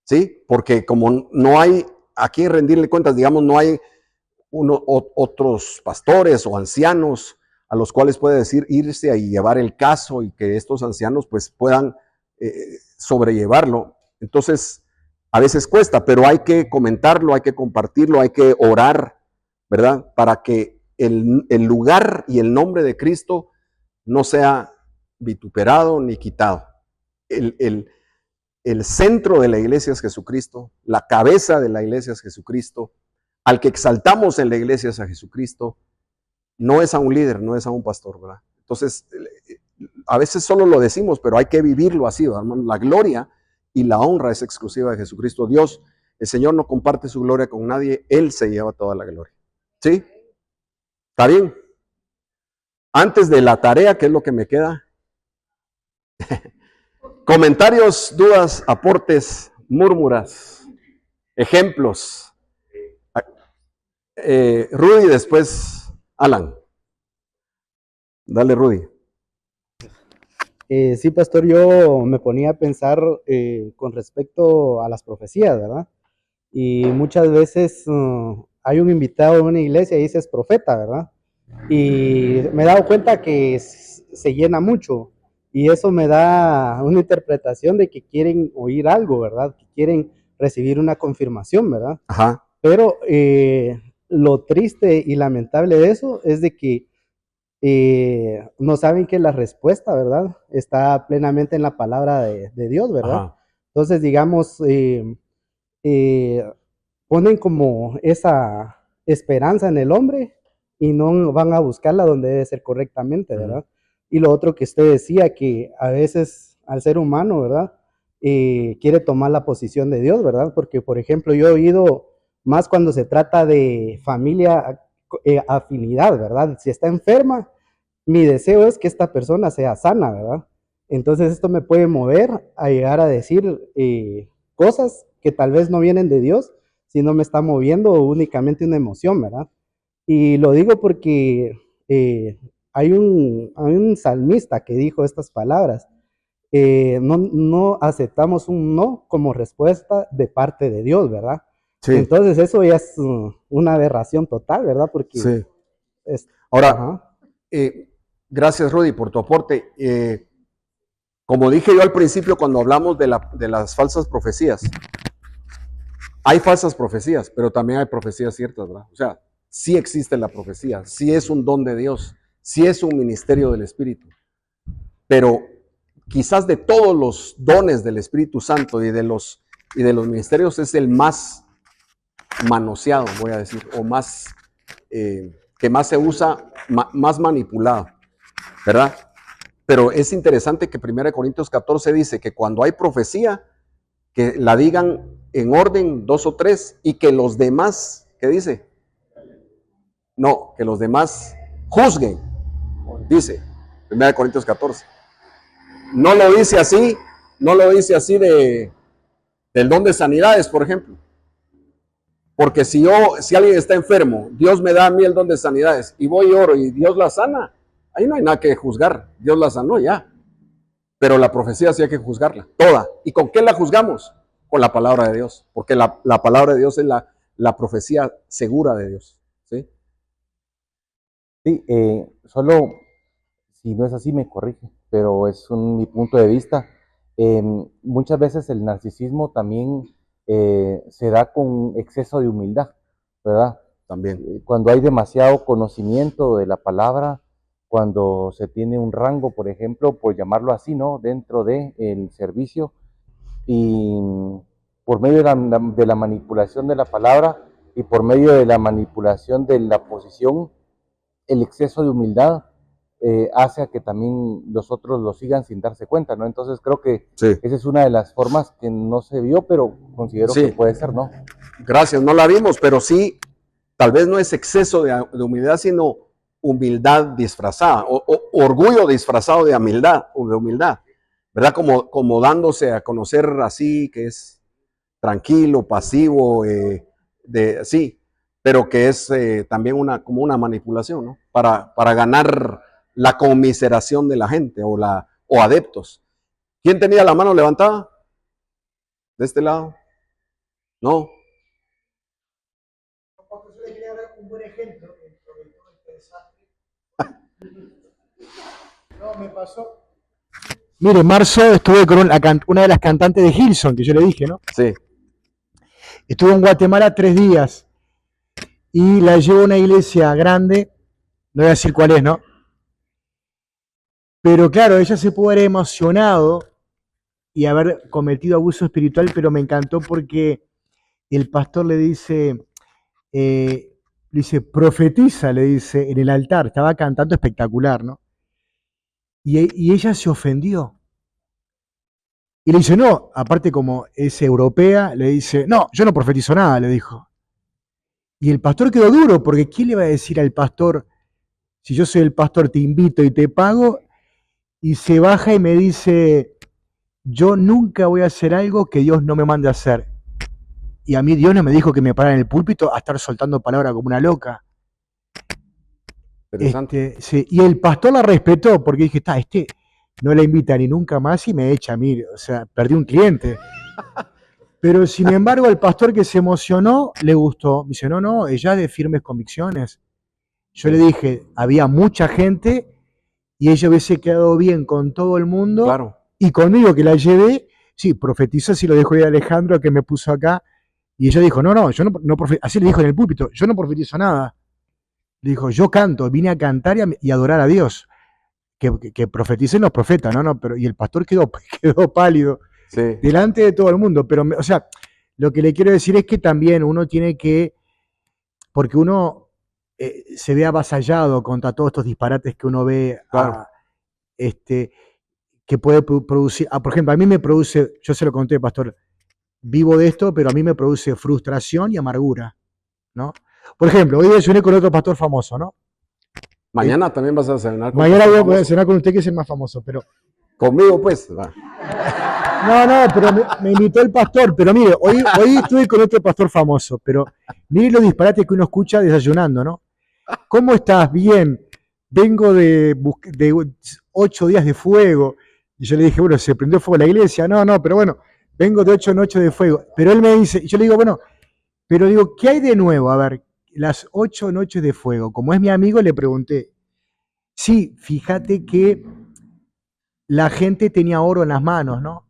¿Sí? Porque como no hay a quien rendirle cuentas, digamos, no hay otros pastores o ancianos a los cuales puede irse y llevar el caso y que estos ancianos pues puedan sobrellevarlo. Entonces, a veces cuesta, pero hay que comentarlo, hay que compartirlo, hay que orar, ¿verdad? Para que el lugar y el nombre de Cristo no sea vituperado ni quitado. El centro de la iglesia es Jesucristo, la cabeza de la iglesia es Jesucristo, al que exaltamos en la iglesia es a Jesucristo, no es a un líder, no es a un pastor, ¿verdad? Entonces, a veces solo lo decimos, pero hay que vivirlo así, ¿verdad, hermano? La gloria y la honra es exclusiva de Jesucristo. Dios, el Señor no comparte su gloria con nadie, Él se lleva toda la gloria, ¿sí? ¿Está bien? Antes de la tarea, ¿qué es lo que me queda? Comentarios, dudas, aportes, murmuras, ejemplos. Rudy, después Alan. Dale, Rudy. Sí, pastor, yo me ponía a pensar con respecto a las profecías, ¿verdad? Y muchas veces hay un invitado en una iglesia y dices profeta, ¿verdad? Y me he dado cuenta que se llena mucho y eso me da una interpretación de que quieren oír algo, ¿verdad? Que quieren recibir una confirmación, ¿verdad? Ajá. Pero lo triste y lamentable de eso es de que no saben que la respuesta, ¿verdad? Está plenamente en la palabra de Dios, ¿verdad? Ajá. Entonces, digamos, ponen como esa esperanza en el hombre y no van a buscarla donde debe ser correctamente, ¿verdad? Y lo otro que usted decía, que a veces al ser humano, ¿verdad? Quiere tomar la posición de Dios, ¿verdad? Porque, por ejemplo, yo he oído más cuando se trata de familia, afinidad, ¿verdad? Si está enferma, mi deseo es que esta persona sea sana, ¿verdad? Entonces esto me puede mover a llegar a decir cosas que tal vez no vienen de Dios, sino me está moviendo únicamente una emoción, ¿verdad? Y lo digo porque hay un salmista que dijo estas palabras. No aceptamos un no como respuesta de parte de Dios, ¿verdad? Sí. Entonces eso ya es una aberración total, ¿verdad? Porque Sí. es, Ahora, ajá. Gracias, Rudy, por tu aporte. Como dije yo al principio cuando hablamos de las falsas profecías, hay falsas profecías, pero también hay profecías ciertas, ¿verdad? O sea, sí existe la profecía, sí es un don de Dios, sí es un ministerio del Espíritu, pero quizás de todos los dones del Espíritu Santo y de los ministerios es el más manoseado, voy a decir, o más, que más se usa, más manipulado, ¿verdad? Pero es interesante que 1 Corintios 14 dice que cuando hay profecía, que la digan en orden 2 o 3 y que los demás, ¿qué dice? No, que los demás juzguen, dice 1 Corintios 14. No lo dice así, no lo dice así del don de sanidades, por ejemplo. Porque si alguien está enfermo, Dios me da a mí el don de sanidades y voy y oro y Dios la sana, ahí no hay nada que juzgar, Dios la sanó ya. Pero la profecía sí hay que juzgarla, toda. ¿Y con qué la juzgamos? Con la palabra de Dios, porque la palabra de Dios es la profecía segura de Dios. ¿Sí? Sí, solo si no es así me corrige, pero es mi punto de vista. Muchas veces el narcisismo también se da con exceso de humildad, ¿verdad? También. Cuando hay demasiado conocimiento de la palabra, cuando se tiene un rango, por ejemplo, por llamarlo así, ¿no? Dentro del servicio y por medio de la manipulación de la palabra y por medio de la manipulación de la posición, el exceso de humildad hace a que también los otros lo sigan sin darse cuenta, ¿no? Entonces creo que sí. Esa es una de las formas que no se vio, pero considero sí. que puede ser, ¿no? Gracias, no la vimos, pero sí, tal vez no es exceso de humildad, sino humildad disfrazada, o orgullo disfrazado de humildad, ¿verdad? Como dándose a conocer así, que es tranquilo, pasivo, sí, pero que es también como una manipulación, ¿no? Para ganar la conmiseración de la gente o adeptos. ¿Quién tenía la mano levantada? ¿De este lado? No. Un buen ejemplo dentro de todo este desastre. No, me pasó. Mire, en marzo estuve con una de las cantantes de Hillsong, que yo le dije, ¿no? Sí. Estuve en Guatemala 3 días y la llevo a una iglesia grande, no voy a decir cuál es, ¿no? Pero claro, ella se pudo haber emocionado y haber cometido abuso espiritual, pero me encantó porque el pastor le dice, profetiza, le dice, en el altar, estaba cantando espectacular, ¿no? Y ella se ofendió. Y le dice, no, aparte como es europea, le dice, no, yo no profetizo nada, le dijo. Y el pastor quedó duro, porque ¿quién le va a decir al pastor si yo soy el pastor, te invito y te pago, y se baja y me dice, yo nunca voy a hacer algo que Dios no me mande a hacer. Y a mí Dios no me dijo que me parara en el púlpito a estar soltando palabras como una loca. Interesante. Sí, y el pastor la respetó porque dije, no la invita ni nunca más y me echa a mí, o sea, perdí un cliente. Pero sin embargo, el pastor que se emocionó, le gustó. Me dice, no, ella es de firmes convicciones. Yo le dije, había mucha gente y ella hubiese quedado bien con todo el mundo. Claro. Y conmigo que la llevé, sí, profetizó, así lo dejó ir Alejandro que me puso acá. Y ella dijo, no, yo no profetizo. Así le dijo en el púlpito, yo no profetizo nada. Le dijo, yo canto, vine a cantar y adorar a Dios. Que profeticen los profetas, ¿no? Pero, y el pastor quedó pálido delante de todo el mundo. Pero, o sea, lo que le quiero decir es que también uno tiene que, porque uno se ve avasallado contra todos estos disparates que uno ve, Claro. que puede producir. Por ejemplo, a mí me produce, yo se lo conté, pastor, vivo de esto, pero a mí me produce frustración y amargura, ¿no? Por ejemplo, hoy desayuné con otro pastor famoso, ¿no? Mañana también vas a cenar con Mañana pastor voy a famoso. cenar con usted, que es el más famoso, pero... Conmigo, pues. Va. No, pero me invitó el pastor, pero mire, hoy estuve con otro pastor famoso, pero mire los disparates que uno escucha desayunando, ¿no? ¿Cómo estás? Bien, vengo de 8 días de fuego. Y yo le dije, bueno, ¿se prendió fuego la iglesia? No, pero bueno, vengo de 8 noches de fuego. Pero él me dice, y yo le digo, bueno, pero digo, ¿qué hay de nuevo? A ver, las 8 noches de fuego. Como es mi amigo, le pregunté, sí, fíjate que la gente tenía oro en las manos, ¿no?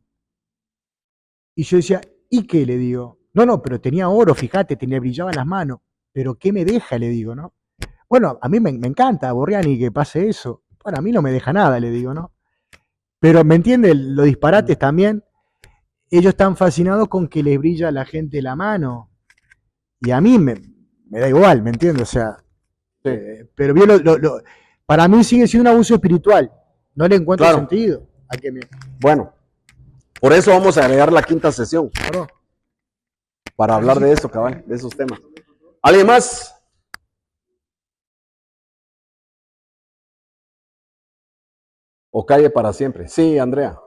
Y yo decía, ¿y qué? Le digo, no, pero tenía oro, fíjate, brillaba en las manos. Pero ¿qué me deja? Le digo, ¿no? Bueno, a mí me encanta, Borriani, que pase eso. Bueno, a mí no me deja nada, le digo, ¿no? Pero, ¿me entiende? Los disparates también, ellos están fascinados con que les brilla a la gente la mano. Y a mí me da igual, ¿me entiendes? O sea, pero bien, para mí sigue siendo un abuso espiritual. No le encuentro sentido. Bueno, por eso vamos a agregar la quinta sesión. Claro. Para hablar de eso, cabal, de esos temas. ¿Alguien más? ¿O calle para siempre? Sí, Andrea.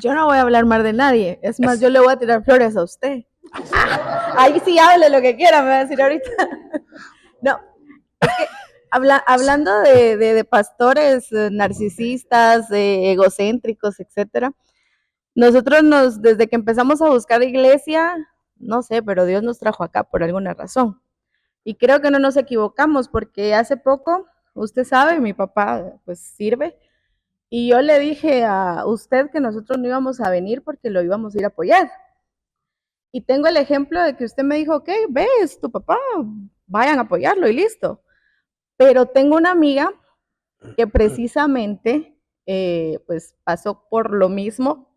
Yo no voy a hablar mal de nadie. Es más, yo le voy a tirar flores a usted. Ahí sí hable lo que quiera, me va a decir ahorita. No, es que hablando de pastores narcisistas, egocéntricos, etcétera, nosotros desde que empezamos a buscar iglesia, no sé, pero Dios nos trajo acá por alguna razón. Y creo que no nos equivocamos porque hace poco, usted sabe, mi papá pues sirve. Y yo le dije a usted que nosotros no íbamos a venir porque lo íbamos a ir a apoyar. Y tengo el ejemplo de que usted me dijo, ok, ves, tu papá, vayan a apoyarlo y listo. Pero tengo una amiga que precisamente pues pasó por lo mismo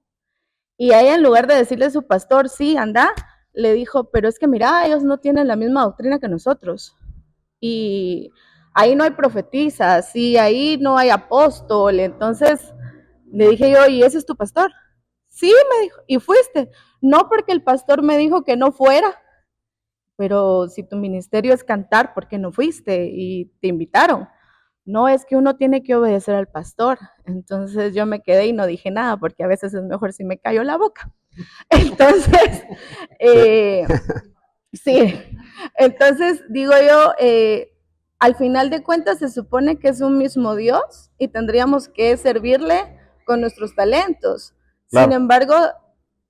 y a ella en lugar de decirle a su pastor, sí, anda, le dijo, pero es que mira, ellos no tienen la misma doctrina que nosotros. Y ahí no hay profetisas, y ahí no hay apóstol. Entonces le dije yo, ¿y ese es tu pastor? Sí, me dijo, ¿y fuiste? No, porque el pastor me dijo que no fuera. Pero si tu ministerio es cantar, ¿por qué no fuiste? Y te invitaron. No, es que uno tiene que obedecer al pastor. Entonces yo me quedé y no dije nada, porque a veces es mejor si me callo la boca. Entonces, sí, entonces digo yo, al final de cuentas se supone que es un mismo Dios y tendríamos que servirle con nuestros talentos. Claro. Sin embargo,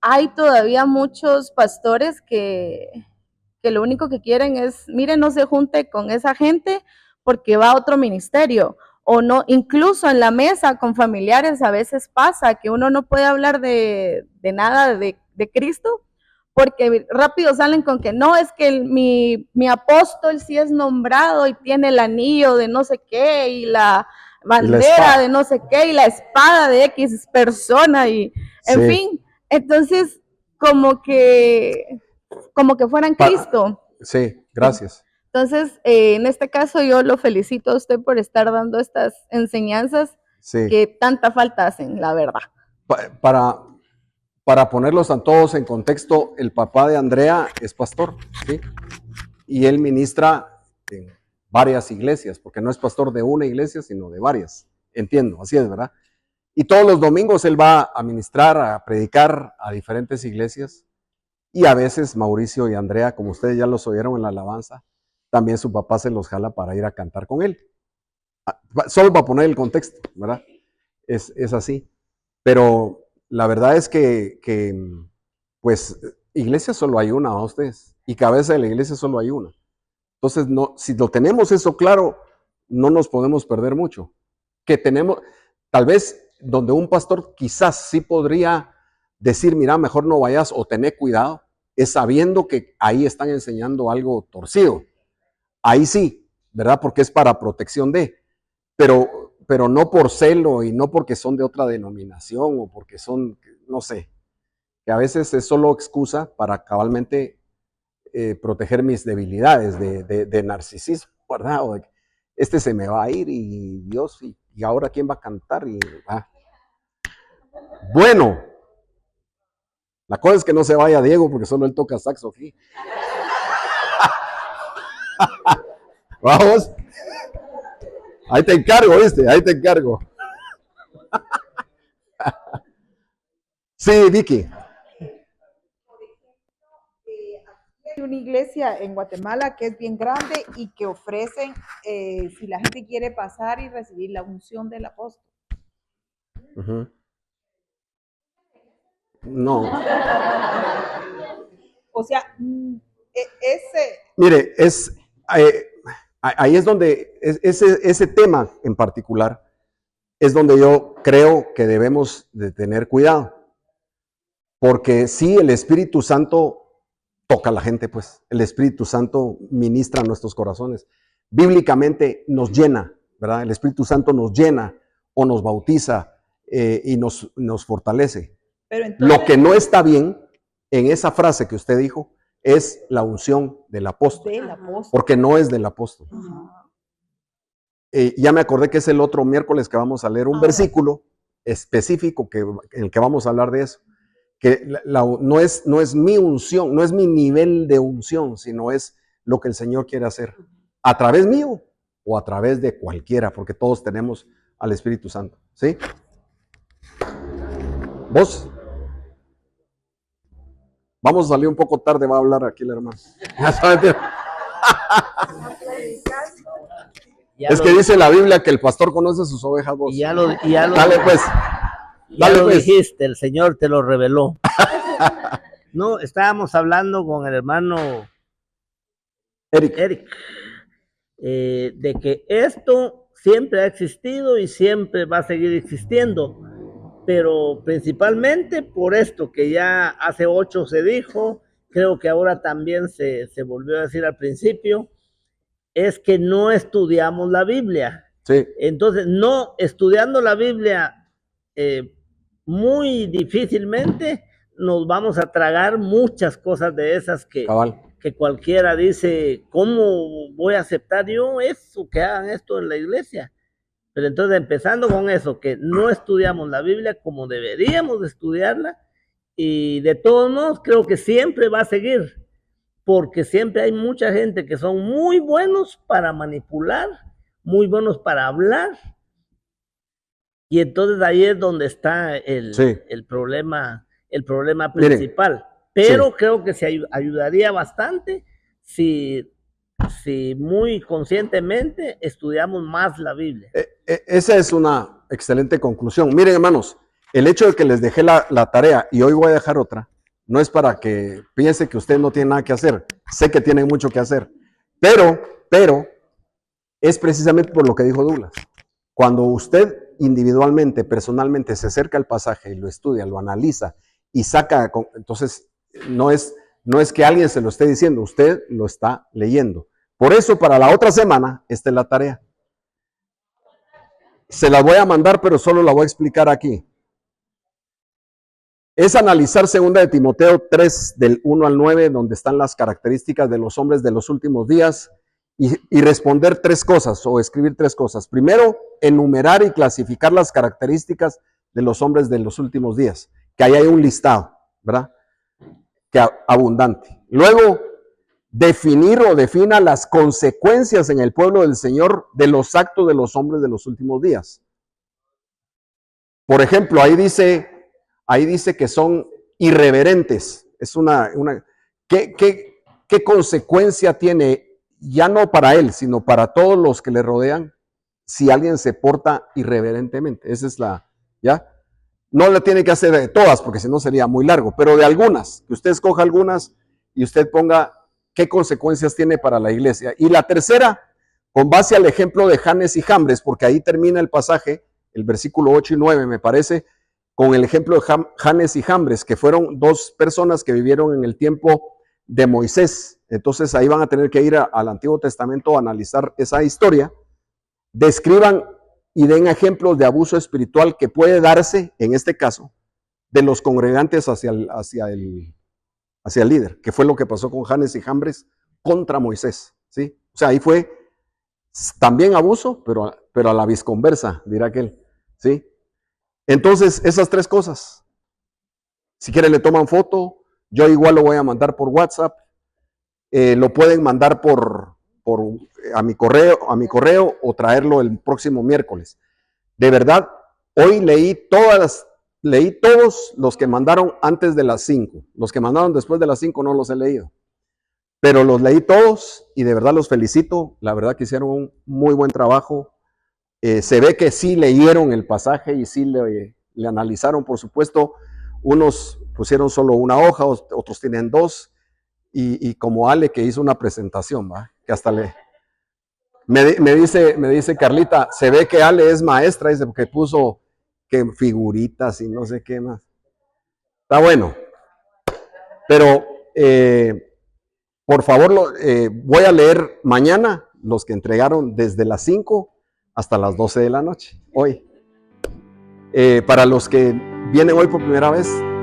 hay todavía muchos pastores que lo único que quieren es, mire, no se junte con esa gente porque va a otro ministerio. O no, incluso en la mesa con familiares a veces pasa que uno no puede hablar de nada de Cristo porque rápido salen con que no, es que mi apóstol sí es nombrado y tiene el anillo de no sé qué y la bandera de no sé qué y la espada de X persona y en fin, entonces como que fueran Cristo. Sí, gracias. Entonces, en este caso yo lo felicito a usted por estar dando estas enseñanzas que tanta falta hacen, la verdad. Para ponerlos a todos en contexto, el papá de Andrea es pastor, ¿sí? y él ministra en varias iglesias, porque no es pastor de una iglesia, sino de varias. Entiendo, así es, ¿verdad? Y todos los domingos él va a ministrar, a predicar a diferentes iglesias. Y a veces Mauricio y Andrea, como ustedes ya los oyeron en la alabanza, también su papá se los jala para ir a cantar con él. Solo para poner el contexto, ¿verdad? Es así. Pero la verdad es que pues, iglesia solo hay una, ¿no? Ustedes. Y cabeza de la iglesia solo hay una. Entonces, no, si lo tenemos eso claro, no nos podemos perder mucho. Que tenemos, tal vez, donde un pastor quizás sí podría decir, mira, mejor no vayas o tener cuidado, es sabiendo que ahí están enseñando algo torcido. Ahí sí, ¿verdad? Porque es para protección de, pero no por celo y no porque son de otra denominación o porque son, no sé, que a veces es solo excusa para cabalmente proteger mis debilidades de narcisismo, ¿verdad? O de, este se me va a ir y Dios, y ahora quién va a cantar. Bueno, la cosa es que no se vaya Diego porque solo él toca saxo aquí. Vamos. Ahí te encargo, ¿viste? Ahí te encargo. Sí, Vicky. Hay una iglesia en Guatemala que es bien grande y que ofrecen, si la gente quiere pasar y recibir la unción del apóstol. Uh-huh. No. O sea, ese... Mire, ahí es donde, ese tema en particular, es donde yo creo que debemos de tener cuidado. Porque sí, el Espíritu Santo toca a la gente, pues. El Espíritu Santo ministra nuestros corazones. Bíblicamente nos llena, ¿verdad? El Espíritu Santo nos llena o nos bautiza y nos fortalece. Pero entonces, lo que no está bien en esa frase que usted dijo es la unción del apóstol. Porque no es del apóstol. Ya me acordé que es el otro miércoles que vamos a leer un versículo específico en el que vamos a hablar de eso. Que no es mi unción, no es mi nivel de unción, sino es lo que el Señor quiere hacer a través mío o a través de cualquiera, porque todos tenemos al Espíritu Santo, ¿sí? ¿Vos? Vamos a salir un poco tarde, va a hablar aquí el hermano. Es que dice la Biblia que el pastor conoce sus ovejas, vos. Dale pues. Ya lo dijiste, el Señor te lo reveló. No, estábamos hablando con el hermano Eric de que esto siempre ha existido y siempre va a seguir existiendo, pero principalmente por esto que ya hace 8 se dijo, creo que ahora también se volvió a decir al principio, es que no estudiamos la Biblia. Sí. Entonces, no estudiando la Biblia, muy difícilmente nos vamos a tragar muchas cosas de esas que cualquiera dice, ¿cómo voy a aceptar yo eso, que hagan esto en la iglesia? Pero entonces, empezando con eso, que no estudiamos la Biblia como deberíamos de estudiarla, y de todos modos creo que siempre va a seguir, porque siempre hay mucha gente que son muy buenos para manipular, muy buenos para hablar, y entonces ahí es donde está el problema principal. Mire, pero creo que se ayudaría bastante si muy conscientemente estudiamos más la Biblia. Esa es una excelente conclusión. Miren, hermanos, el hecho de que les dejé la tarea y hoy voy a dejar otra, no es para que piense que usted no tiene nada que hacer. Sé que tiene mucho que hacer, pero es precisamente por lo que dijo Douglas. Cuando usted individualmente, personalmente se acerca al pasaje y lo estudia, lo analiza y saca, entonces no es que alguien se lo esté diciendo, usted lo está leyendo. Por eso para la otra semana, esta es la tarea. Se la voy a mandar, pero solo la voy a explicar aquí. Es analizar 2 de Timoteo 3, del 1 al 9, donde están las características de los hombres de los últimos días, y responder 3 cosas, o escribir 3 cosas. Primero, enumerar y clasificar las características de los hombres de los últimos días, que ahí hay un listado, ¿verdad? Que abundante. Luego, definir o defina las consecuencias en el pueblo del Señor de los actos de los hombres de los últimos días. Por ejemplo, ahí dice que son irreverentes. Es ¿qué consecuencia tiene, ya no para él, sino para todos los que le rodean, si alguien se porta irreverentemente? Esa es ¿ya? No la tiene que hacer de todas, porque si no sería muy largo, pero de algunas, que usted escoja algunas y usted ponga qué consecuencias tiene para la iglesia. Y la tercera, con base al ejemplo de Janes y Jambres, porque ahí termina el pasaje, el versículo 8 y 9 me parece, con el ejemplo de Janes y Jambres, que fueron dos personas que vivieron en el tiempo de Moisés. Entonces ahí van a tener que ir al Antiguo Testamento a analizar esa historia, describan y den ejemplos de abuso espiritual que puede darse, en este caso, de los congregantes hacia el líder, que fue lo que pasó con Janes y Jambres contra Moisés, ¿sí? O sea, ahí fue también abuso, pero a la visconversa, dirá aquel, ¿sí? Entonces, esas tres cosas. Si quieren le toman foto, yo igual lo voy a mandar por WhatsApp, lo pueden mandar a mi correo o traerlo el próximo miércoles. De verdad, hoy leí todos los que mandaron antes de las 5. Los que mandaron después de las 5 no los he leído. Pero los leí todos y de verdad los felicito. La verdad que hicieron un muy buen trabajo. Se ve que sí leyeron el pasaje y sí le analizaron, por supuesto. Unos pusieron solo una hoja, otros tienen dos. Y como Ale, que hizo una presentación, ¿va? Que hasta me dice Carlita, se ve que Ale es maestra, dice, porque puso que figuritas y no sé qué más. Está bueno. Pero, por favor, voy a leer mañana los que entregaron desde las 5 hasta las 12 de la noche, hoy. Para los que vienen hoy por primera vez,